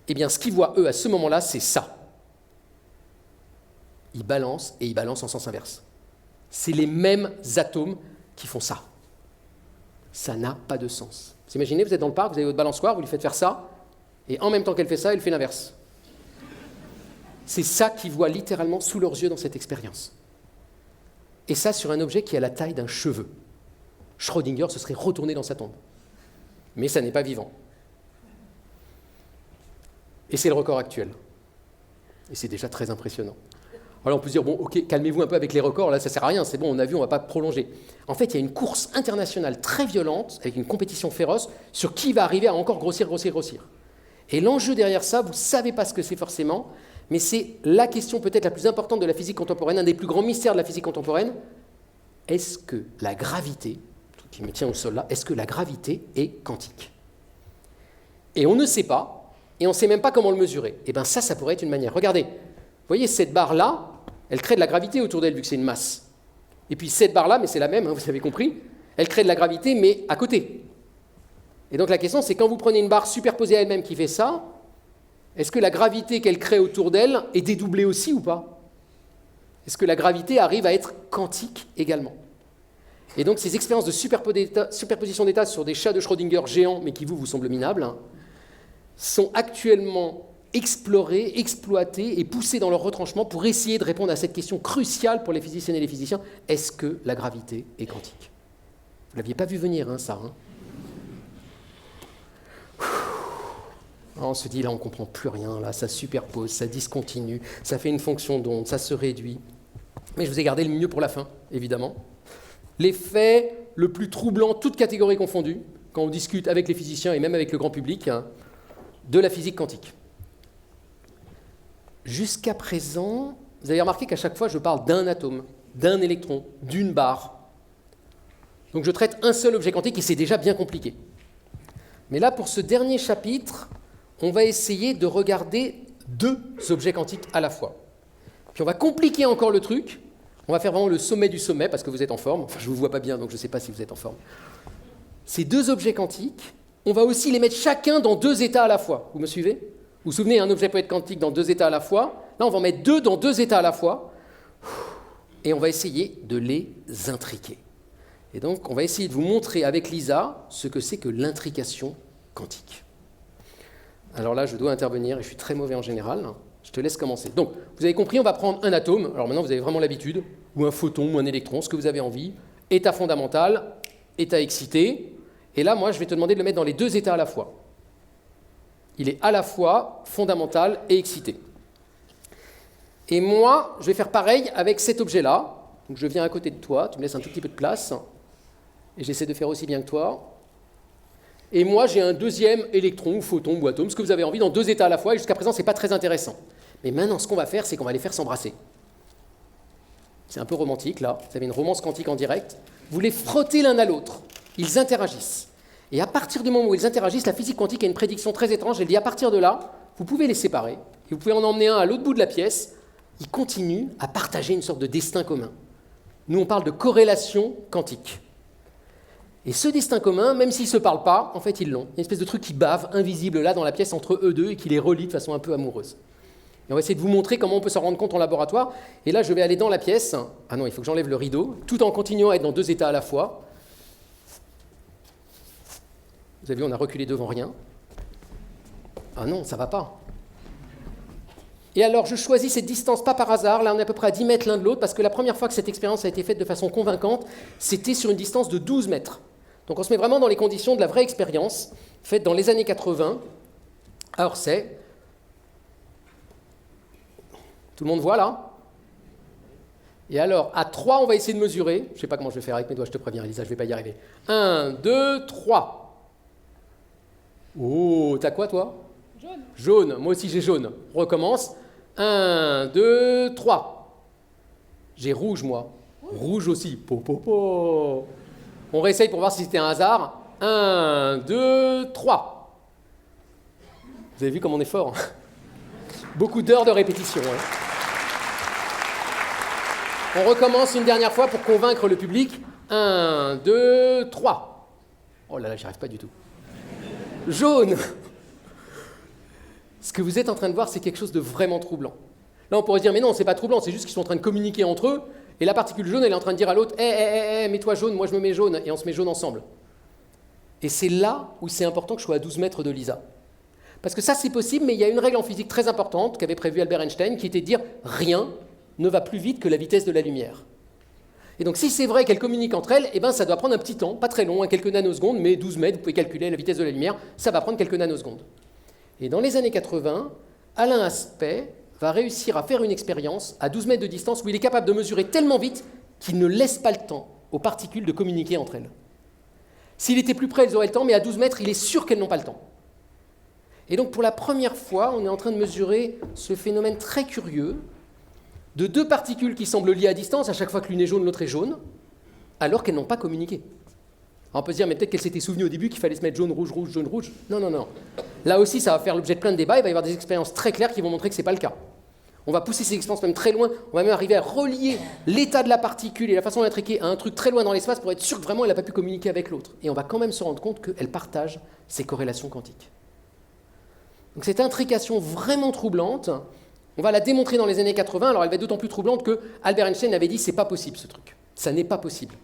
Eh bien, ce qu'ils voient, eux, à ce moment-là, c'est ça. Ils balancent et ils balancent en sens inverse. C'est les mêmes atomes qui font ça. Ça n'a pas de sens. Vous imaginez, vous êtes dans le parc, vous avez votre balançoire, vous lui faites faire ça, et en même temps qu'elle fait ça, elle fait l'inverse. C'est ça qu'ils voient littéralement sous leurs yeux dans cette expérience. Et ça sur un objet qui a la taille d'un cheveu. Schrödinger se serait retourné dans sa tombe. Mais ça n'est pas vivant. Et c'est le record actuel. Et c'est déjà très impressionnant. Alors on peut se dire, bon, ok, calmez-vous un peu avec les records, là ça ne sert à rien, c'est bon, on a vu, on ne va pas prolonger. En fait, il y a une course internationale très violente, avec une compétition féroce, sur qui va arriver à encore grossir. Et l'enjeu derrière ça, vous ne savez pas ce que c'est forcément, mais c'est la question peut-être la plus importante de la physique contemporaine, un des plus grands mystères de la physique contemporaine. Est-ce que la gravité, le truc qui me tient au sol là, est-ce que la gravité est quantique ? Et on ne sait pas, et on ne sait même pas comment le mesurer. Et bien ça pourrait être une manière. Regardez, vous voyez cette barre-là, elle crée de la gravité autour d'elle, vu que c'est une masse. Et puis cette barre-là, mais c'est la même, hein, vous avez compris, elle crée de la gravité, mais à côté. Et donc la question, c'est quand vous prenez une barre superposée à elle-même qui fait ça, est-ce que la gravité qu'elle crée autour d'elle est dédoublée aussi ou pas ? Est-ce que la gravité arrive à être quantique également ? Et donc ces expériences de superposition d'états sur des chats de Schrödinger géants, mais qui vous semblent minables, hein, sont actuellement explorées, exploitées et poussées dans leur retranchement pour essayer de répondre à cette question cruciale pour les physiciennes et les physiciens. Est-ce que la gravité est quantique ? Vous ne l'aviez pas vu venir, hein, ça. Hein. On se dit, là, on ne comprend plus rien, là, ça superpose, ça discontinue, ça fait une fonction d'onde, ça se réduit. Mais je vous ai gardé le mieux pour la fin, évidemment. L'effet le plus troublant, toutes catégories confondues, quand on discute avec les physiciens et même avec le grand public, hein, de la physique quantique. Jusqu'à présent, vous avez remarqué qu'à chaque fois, je parle d'un atome, d'un électron, d'une barre. Donc je traite un seul objet quantique et c'est déjà bien compliqué. Mais là, pour ce dernier chapitre, on va essayer de regarder 2 objets quantiques à la fois. Puis on va compliquer encore le truc. On va faire vraiment le sommet du sommet parce que vous êtes en forme. Enfin, je ne vous vois pas bien, donc je ne sais pas si vous êtes en forme. Ces 2 objets quantiques, on va aussi les mettre chacun dans 2 états à la fois. Vous me suivez ? Vous vous souvenez, un objet peut être quantique dans 2 états à la fois. Là, on va en mettre 2 dans 2 états à la fois. Et on va essayer de les intriquer. Et donc, on va essayer de vous montrer avec Lisa ce que c'est que l'intrication quantique. Alors là, je dois intervenir et je suis très mauvais en général. Je te laisse commencer. Donc, vous avez compris, on va prendre un atome. Alors maintenant, vous avez vraiment l'habitude, ou un photon, ou un électron, ce que vous avez envie. État fondamental, état excité. Et là, moi, je vais te demander de le mettre dans les 2 états à la fois. Il est à la fois fondamental et excité. Et moi, je vais faire pareil avec cet objet-là. Donc, je viens à côté de toi, tu me laisses un tout petit peu de place. Et j'essaie de faire aussi bien que toi. Et moi, j'ai un deuxième électron, ou photon, ou atome, ce que vous avez envie, dans 2 états à la fois. Et jusqu'à présent, ce n'est pas très intéressant. Mais maintenant, ce qu'on va faire, c'est qu'on va les faire s'embrasser. c'est un peu romantique là, vous avez une romance quantique en direct, vous les frottez l'un à l'autre, ils interagissent. Et à partir du moment où ils interagissent, la physique quantique a une prédiction très étrange, elle dit à partir de là, vous pouvez les séparer, et vous pouvez en emmener un à l'autre bout de la pièce, ils continuent à partager une sorte de destin commun. Nous, on parle de corrélation quantique. Et ce destin commun, même s'ils ne se parlent pas, en fait, ils l'ont. Une espèce de truc qui bave, invisible, là, dans la pièce, entre eux deux, et qui les relie de façon un peu amoureuse. Et on va essayer de vous montrer comment on peut s'en rendre compte en laboratoire. Et là, je vais aller dans la pièce. Ah non, il faut que j'enlève le rideau, tout en continuant à être dans 2 états à la fois. Vous avez vu, on a reculé devant rien. Ah non, ça ne va pas. Et alors, je choisis cette distance pas par hasard. Là, on est à peu près à 10 mètres l'un de l'autre, parce que la première fois que cette expérience a été faite de façon convaincante, c'était sur une distance de 12 mètres. Donc on se met vraiment dans les conditions de la vraie expérience, faite dans les années 80, à Orsay. Tout le monde voit là? Et alors, à 3, on va essayer de mesurer. Je ne sais pas comment je vais faire avec mes doigts, je te préviens, Elisa, je ne vais pas y arriver. 1, 2, 3. Oh, t'as quoi toi? Jaune. Jaune, moi aussi j'ai jaune. On recommence. 1, 2, 3. J'ai rouge moi. Rouge aussi. Po, po, po. On réessaye pour voir si c'était un hasard. 1, 2, 3. Vous avez vu comme on est fort, hein? Beaucoup d'heures de répétition. Hein. On recommence une dernière fois pour convaincre le public. 1, 2, 3. Oh là là, j'y arrive pas du tout. Jaune. Ce que vous êtes en train de voir, c'est quelque chose de vraiment troublant. Là, on pourrait se dire, mais non, c'est pas troublant, c'est juste qu'ils sont en train de communiquer entre eux, et la particule jaune, elle est en train de dire à l'autre, mets-toi jaune, moi je me mets jaune, et on se met jaune ensemble. Et c'est là où c'est important que je sois à 12 mètres de Lisa. Parce que ça, c'est possible, mais il y a une règle en physique très importante qu'avait prévue Albert Einstein, qui était de dire, rien ne va plus vite que la vitesse de la lumière. Et donc, si c'est vrai qu'elles communiquent entre elles, eh ben, ça doit prendre un petit temps, pas très long, quelques nanosecondes, mais 12 mètres, vous pouvez calculer la vitesse de la lumière, ça va prendre quelques nanosecondes. Et dans les années 80, Alain Aspect va réussir à faire une expérience à 12 mètres de distance où il est capable de mesurer tellement vite qu'il ne laisse pas le temps aux particules de communiquer entre elles. S'il était plus près, elles auraient le temps, mais à 12 mètres, il est sûr qu'elles n'ont pas le temps. Et donc, pour la première fois, on est en train de mesurer ce phénomène très curieux de 2 particules qui semblent liées à distance, à chaque fois que l'une est jaune, l'autre est jaune, alors qu'elles n'ont pas communiqué. Alors on peut se dire, mais peut-être qu'elle s'était souvenue au début qu'il fallait se mettre jaune, rouge, rouge, jaune, rouge. Non, non, non. Là aussi, ça va faire l'objet de plein de débats, il va y avoir des expériences très claires qui vont montrer que ce n'est pas le cas. On va pousser ces expériences même très loin, on va même arriver à relier l'état de la particule et la façon d'intriquer à un truc très loin dans l'espace pour être sûr que vraiment elle n'a pas pu communiquer avec l'autre. Et on va quand même se rendre compte qu'elle partage ces corrélations quantiques. Donc cette intrication vraiment troublante, on va la démontrer dans les années 80, alors elle va être d'autant plus troublante que Albert Einstein avait dit c'est pas possible ce truc, ça n'est pas possible.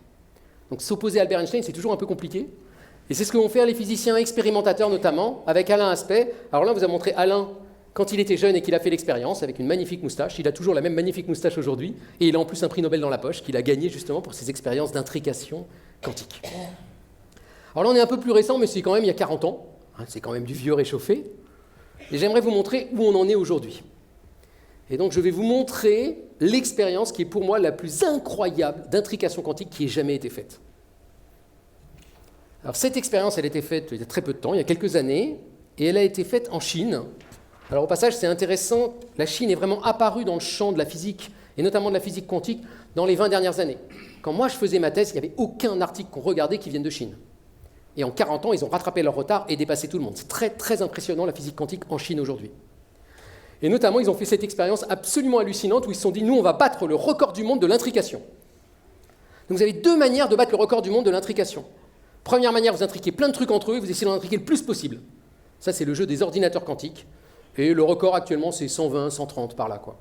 Donc s'opposer à Albert Einstein c'est toujours un peu compliqué, et c'est ce que vont faire les physiciens expérimentateurs notamment, avec Alain Aspect. Alors là on vous a montré Alain quand il était jeune et qu'il a fait l'expérience avec une magnifique moustache, il a toujours la même magnifique moustache aujourd'hui, et il a en plus un prix Nobel dans la poche qu'il a gagné justement pour ses expériences d'intrication quantique. Alors là on est un peu plus récent, mais c'est quand même il y a 40 ans, hein, c'est quand même du vieux réchauffé, et j'aimerais vous montrer où on en est aujourd'hui. Et donc je vais vous montrer l'expérience qui est pour moi la plus incroyable d'intrication quantique qui ait jamais été faite. Alors cette expérience, elle a été faite il y a très peu de temps, il y a quelques années, et elle a été faite en Chine. Alors au passage, c'est intéressant, la Chine est vraiment apparue dans le champ de la physique, et notamment de la physique quantique, dans les 20 dernières années. Quand moi je faisais ma thèse, il n'y avait aucun article qu'on regardait qui vienne de Chine. Et en 40 ans, ils ont rattrapé leur retard et dépassé tout le monde. C'est très très impressionnant la physique quantique en Chine aujourd'hui. Et notamment, ils ont fait cette expérience absolument hallucinante où ils se sont dit, nous, on va battre le record du monde de l'intrication. Donc vous avez 2 manières de battre le record du monde de l'intrication. Première manière, vous intriquez plein de trucs entre eux et vous essayez d'en intriquer le plus possible. Ça, c'est le jeu des ordinateurs quantiques. Et le record actuellement, c'est 120, 130 par là, quoi.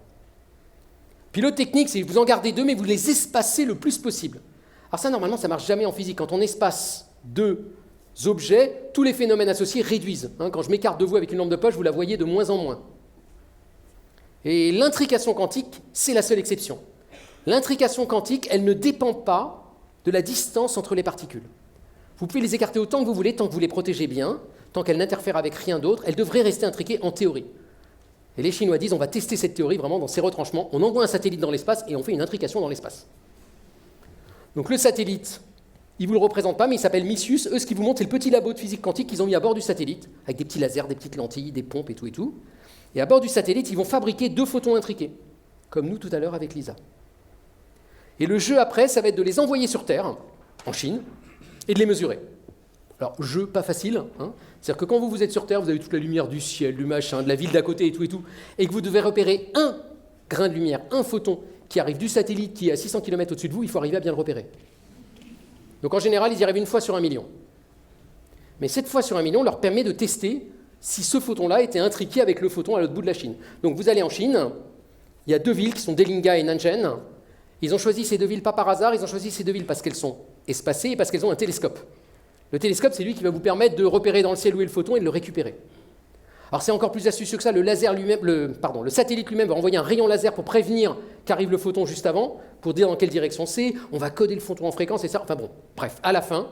Puis l'autre technique, c'est que vous en gardez 2, mais vous les espacez le plus possible. Alors ça, normalement, ça ne marche jamais en physique. Quand on espace 2 objets, tous les phénomènes associés réduisent. Quand je m'écarte de vous avec une lampe de poche, vous la voyez de moins en moins. Et l'intrication quantique, c'est la seule exception. L'intrication quantique, elle ne dépend pas de la distance entre les particules. Vous pouvez les écarter autant que vous voulez, tant que vous les protégez bien, tant qu'elles n'interfèrent avec rien d'autre, elles devraient rester intriquées en théorie. Et les Chinois disent, on va tester cette théorie vraiment dans ses retranchements, on envoie un satellite dans l'espace et on fait une intrication dans l'espace. Donc le satellite, ils ne vous le représentent pas, mais il s'appelle Missus. Eux, ce qu'ils vous montrent, c'est le petit labo de physique quantique qu'ils ont mis à bord du satellite, avec des petits lasers, des petites lentilles, des pompes et tout et tout. Et à bord du satellite, ils vont fabriquer 2 photons intriqués, comme nous tout à l'heure avec Lisa. Et le jeu après, ça va être de les envoyer sur Terre, en Chine, et de les mesurer. Alors, jeu pas facile, hein. C'est-à-dire que quand vous êtes sur Terre, vous avez toute la lumière du ciel, du machin, de la ville d'à côté et tout, et que vous devez repérer un grain de lumière, un photon qui arrive du satellite qui est à 600 km au-dessus de vous, il faut arriver à bien le repérer. Donc en général, ils y arrivent une fois sur 1 million. Mais cette fois sur 1 million leur permet de tester si ce photon-là était intriqué avec le photon à l'autre bout de la Chine. Donc vous allez en Chine, il y a 2 villes qui sont Delinga et Nanjing. Ils ont choisi ces 2 villes pas par hasard, ils ont choisi ces 2 villes parce qu'elles sont espacées et parce qu'elles ont un télescope. Le télescope, c'est lui qui va vous permettre de repérer dans le ciel où est le photon et de le récupérer. Alors c'est encore plus astucieux que ça, le satellite lui-même va envoyer un rayon laser pour prévenir qu'arrive le photon juste avant, pour dire dans quelle direction c'est, on va coder le photon en fréquence et ça, enfin bon, bref, à la fin,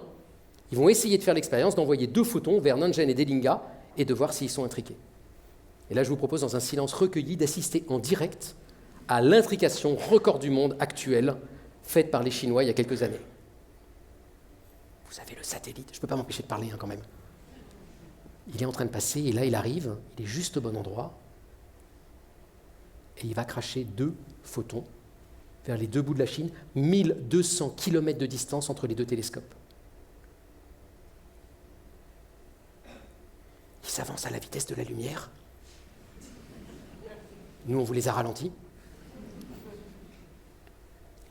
ils vont essayer de faire l'expérience d'envoyer 2 photons vers Nanjing et Delinga et de voir s'ils sont intriqués. Et là, je vous propose, dans un silence recueilli, d'assister en direct à l'intrication record du monde actuelle faite par les Chinois il y a quelques années. Vous avez le satellite, je ne peux pas m'empêcher de parler quand même. Il est en train de passer et là il arrive, il est juste au bon endroit et il va cracher 2 photons vers les 2 bouts de la Chine, 1200 km de distance entre les 2 télescopes. Ils s'avancent à la vitesse de la lumière. Nous, on vous les a ralentis.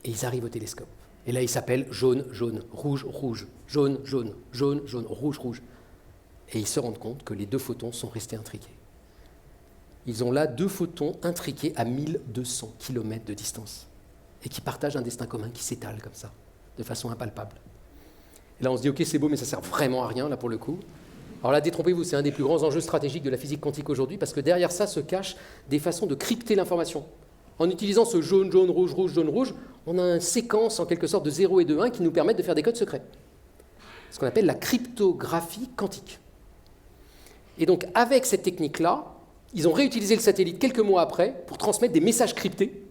Et ils arrivent au télescope. Et là, ils s'appellent jaune, jaune, rouge, rouge, jaune, jaune, jaune, jaune, rouge, rouge. Et ils se rendent compte que les 2 photons sont restés intriqués. Ils ont là 2 photons intriqués à 1200 km de distance et qui partagent un destin commun qui s'étale comme ça, de façon impalpable. Et là, on se dit, ok, c'est beau, mais ça ne sert vraiment à rien, là, pour le coup. Alors là, détrompez-vous, c'est un des plus grands enjeux stratégiques de la physique quantique aujourd'hui, parce que derrière ça se cachent des façons de crypter l'information. En utilisant ce jaune, jaune, rouge, rouge, jaune, rouge, on a une séquence en quelque sorte de 0 et de 1 qui nous permettent de faire des codes secrets. Ce qu'on appelle la cryptographie quantique. Et donc, avec cette technique-là, ils ont réutilisé le satellite quelques mois après pour transmettre des messages cryptés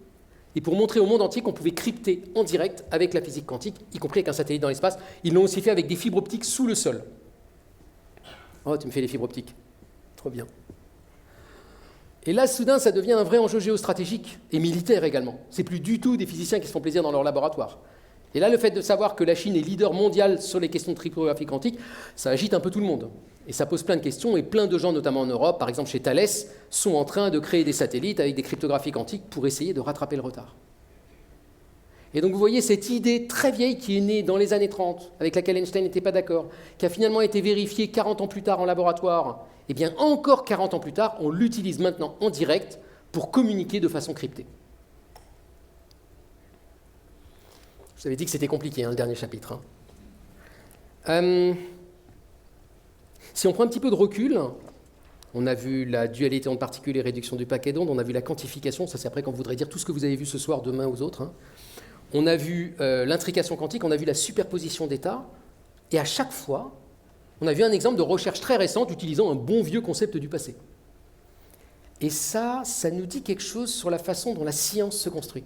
et pour montrer au monde entier qu'on pouvait crypter en direct avec la physique quantique, y compris avec un satellite dans l'espace. Ils l'ont aussi fait avec des fibres optiques sous le sol. Oh, tu me fais les fibres optiques. Trop bien. Et là, soudain, ça devient un vrai enjeu géostratégique et militaire également. C'est plus du tout des physiciens qui se font plaisir dans leur laboratoire. Et là, le fait de savoir que la Chine est leader mondial sur les questions de cryptographie quantique, ça agite un peu tout le monde. Et ça pose plein de questions, et plein de gens, notamment en Europe, par exemple chez Thales, sont en train de créer des satellites avec des cryptographies quantiques pour essayer de rattraper le retard. Et donc vous voyez cette idée très vieille qui est née dans les années 30, avec laquelle Einstein n'était pas d'accord, qui a finalement été vérifiée 40 ans plus tard en laboratoire, et bien encore 40 ans plus tard, on l'utilise maintenant en direct pour communiquer de façon cryptée. Je vous avais dit que c'était compliqué, le dernier chapitre. Si on prend un petit peu de recul, on a vu la dualité entre particules et réduction du paquet d'ondes, on a vu la quantification, ça c'est après quand vous voudrez dire tout ce que vous avez vu ce soir, demain aux autres. On a vu l'intrication quantique, on a vu la superposition d'états, et à chaque fois, on a vu un exemple de recherche très récente utilisant un bon vieux concept du passé. Et ça nous dit quelque chose sur la façon dont la science se construit.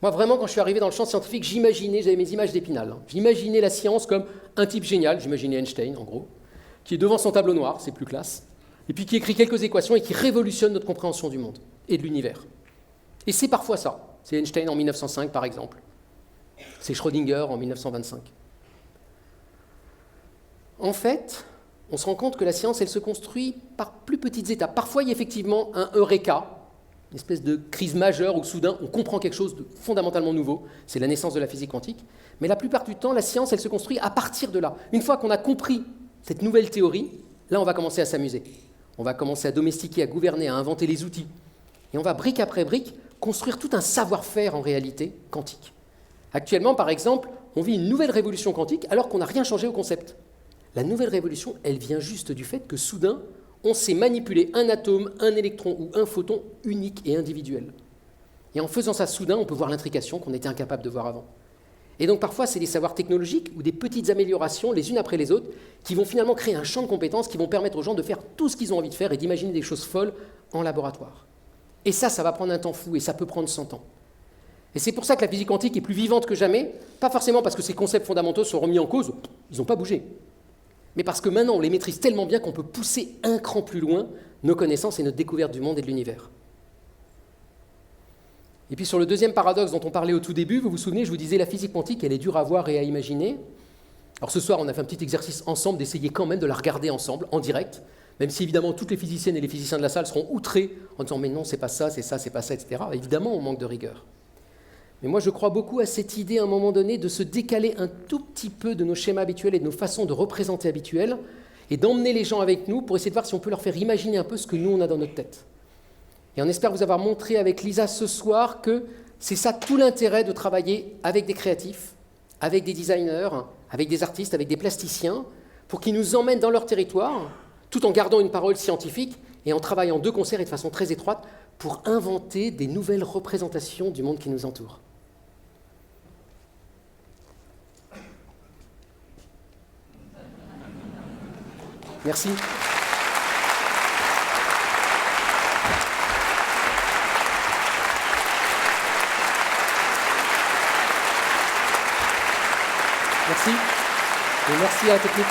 Moi, vraiment, quand je suis arrivé dans le champ scientifique, j'avais mes images d'Épinal. J'imaginais la science comme un type génial, j'imaginais Einstein, en gros, qui est devant son tableau noir, c'est plus classe, et puis qui écrit quelques équations et qui révolutionne notre compréhension du monde et de l'univers. Et c'est parfois ça. C'est Einstein en 1905, par exemple. C'est Schrödinger en 1925. En fait, on se rend compte que la science, elle se construit par plus petites étapes. Parfois, il y a effectivement un eureka, une espèce de crise majeure où soudain, on comprend quelque chose de fondamentalement nouveau. C'est la naissance de la physique quantique. Mais la plupart du temps, la science, elle se construit à partir de là. Une fois qu'on a compris cette nouvelle théorie, là, on va commencer à s'amuser. On va commencer à domestiquer, à gouverner, à inventer les outils. Et on va, brique après brique, construire tout un savoir-faire, en réalité, quantique. Actuellement, par exemple, on vit une nouvelle révolution quantique alors qu'on n'a rien changé au concept. La nouvelle révolution, elle vient juste du fait que soudain, on sait manipuler un atome, un électron ou un photon unique et individuel. Et en faisant ça soudain, on peut voir l'intrication qu'on était incapable de voir avant. Et donc parfois, c'est des savoirs technologiques ou des petites améliorations, les unes après les autres, qui vont finalement créer un champ de compétences qui vont permettre aux gens de faire tout ce qu'ils ont envie de faire et d'imaginer des choses folles en laboratoire. Et ça va prendre un temps fou et ça peut prendre 100 ans. Et c'est pour ça que la physique quantique est plus vivante que jamais, pas forcément parce que ces concepts fondamentaux sont remis en cause, ils n'ont pas bougé, mais parce que maintenant on les maîtrise tellement bien qu'on peut pousser un cran plus loin nos connaissances et notre découverte du monde et de l'univers. Et puis sur le deuxième paradoxe dont on parlait au tout début, vous vous souvenez, je vous disais la physique quantique, elle est dure à voir et à imaginer. Alors ce soir, on a fait un petit exercice ensemble d'essayer quand même de la regarder ensemble, en direct, même si évidemment toutes les physiciennes et les physiciens de la salle seront outrés en disant « mais non, c'est pas ça, c'est pas ça, etc. » Évidemment, on manque de rigueur. Mais moi, je crois beaucoup à cette idée, à un moment donné, de se décaler un tout petit peu de nos schémas habituels et de nos façons de représenter habituelles, et d'emmener les gens avec nous pour essayer de voir si on peut leur faire imaginer un peu ce que nous, on a dans notre tête. Et on espère vous avoir montré avec Lisa ce soir que c'est ça tout l'intérêt de travailler avec des créatifs, avec des designers, avec des artistes, avec des plasticiens, pour qu'ils nous emmènent dans leur territoire, tout en gardant une parole scientifique et en travaillant de concert et de façon très étroite pour inventer des nouvelles représentations du monde qui nous entoure. Merci. Merci. Et merci à la technique.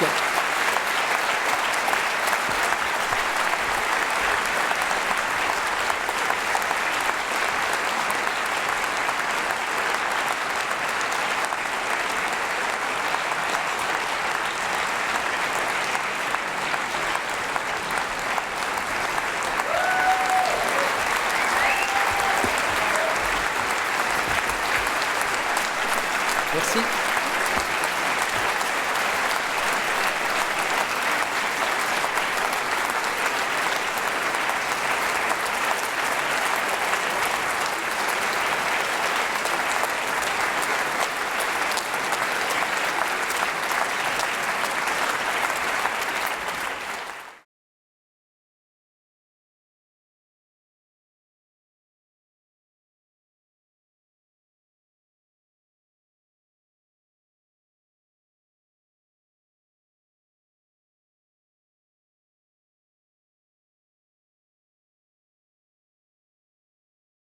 Merci.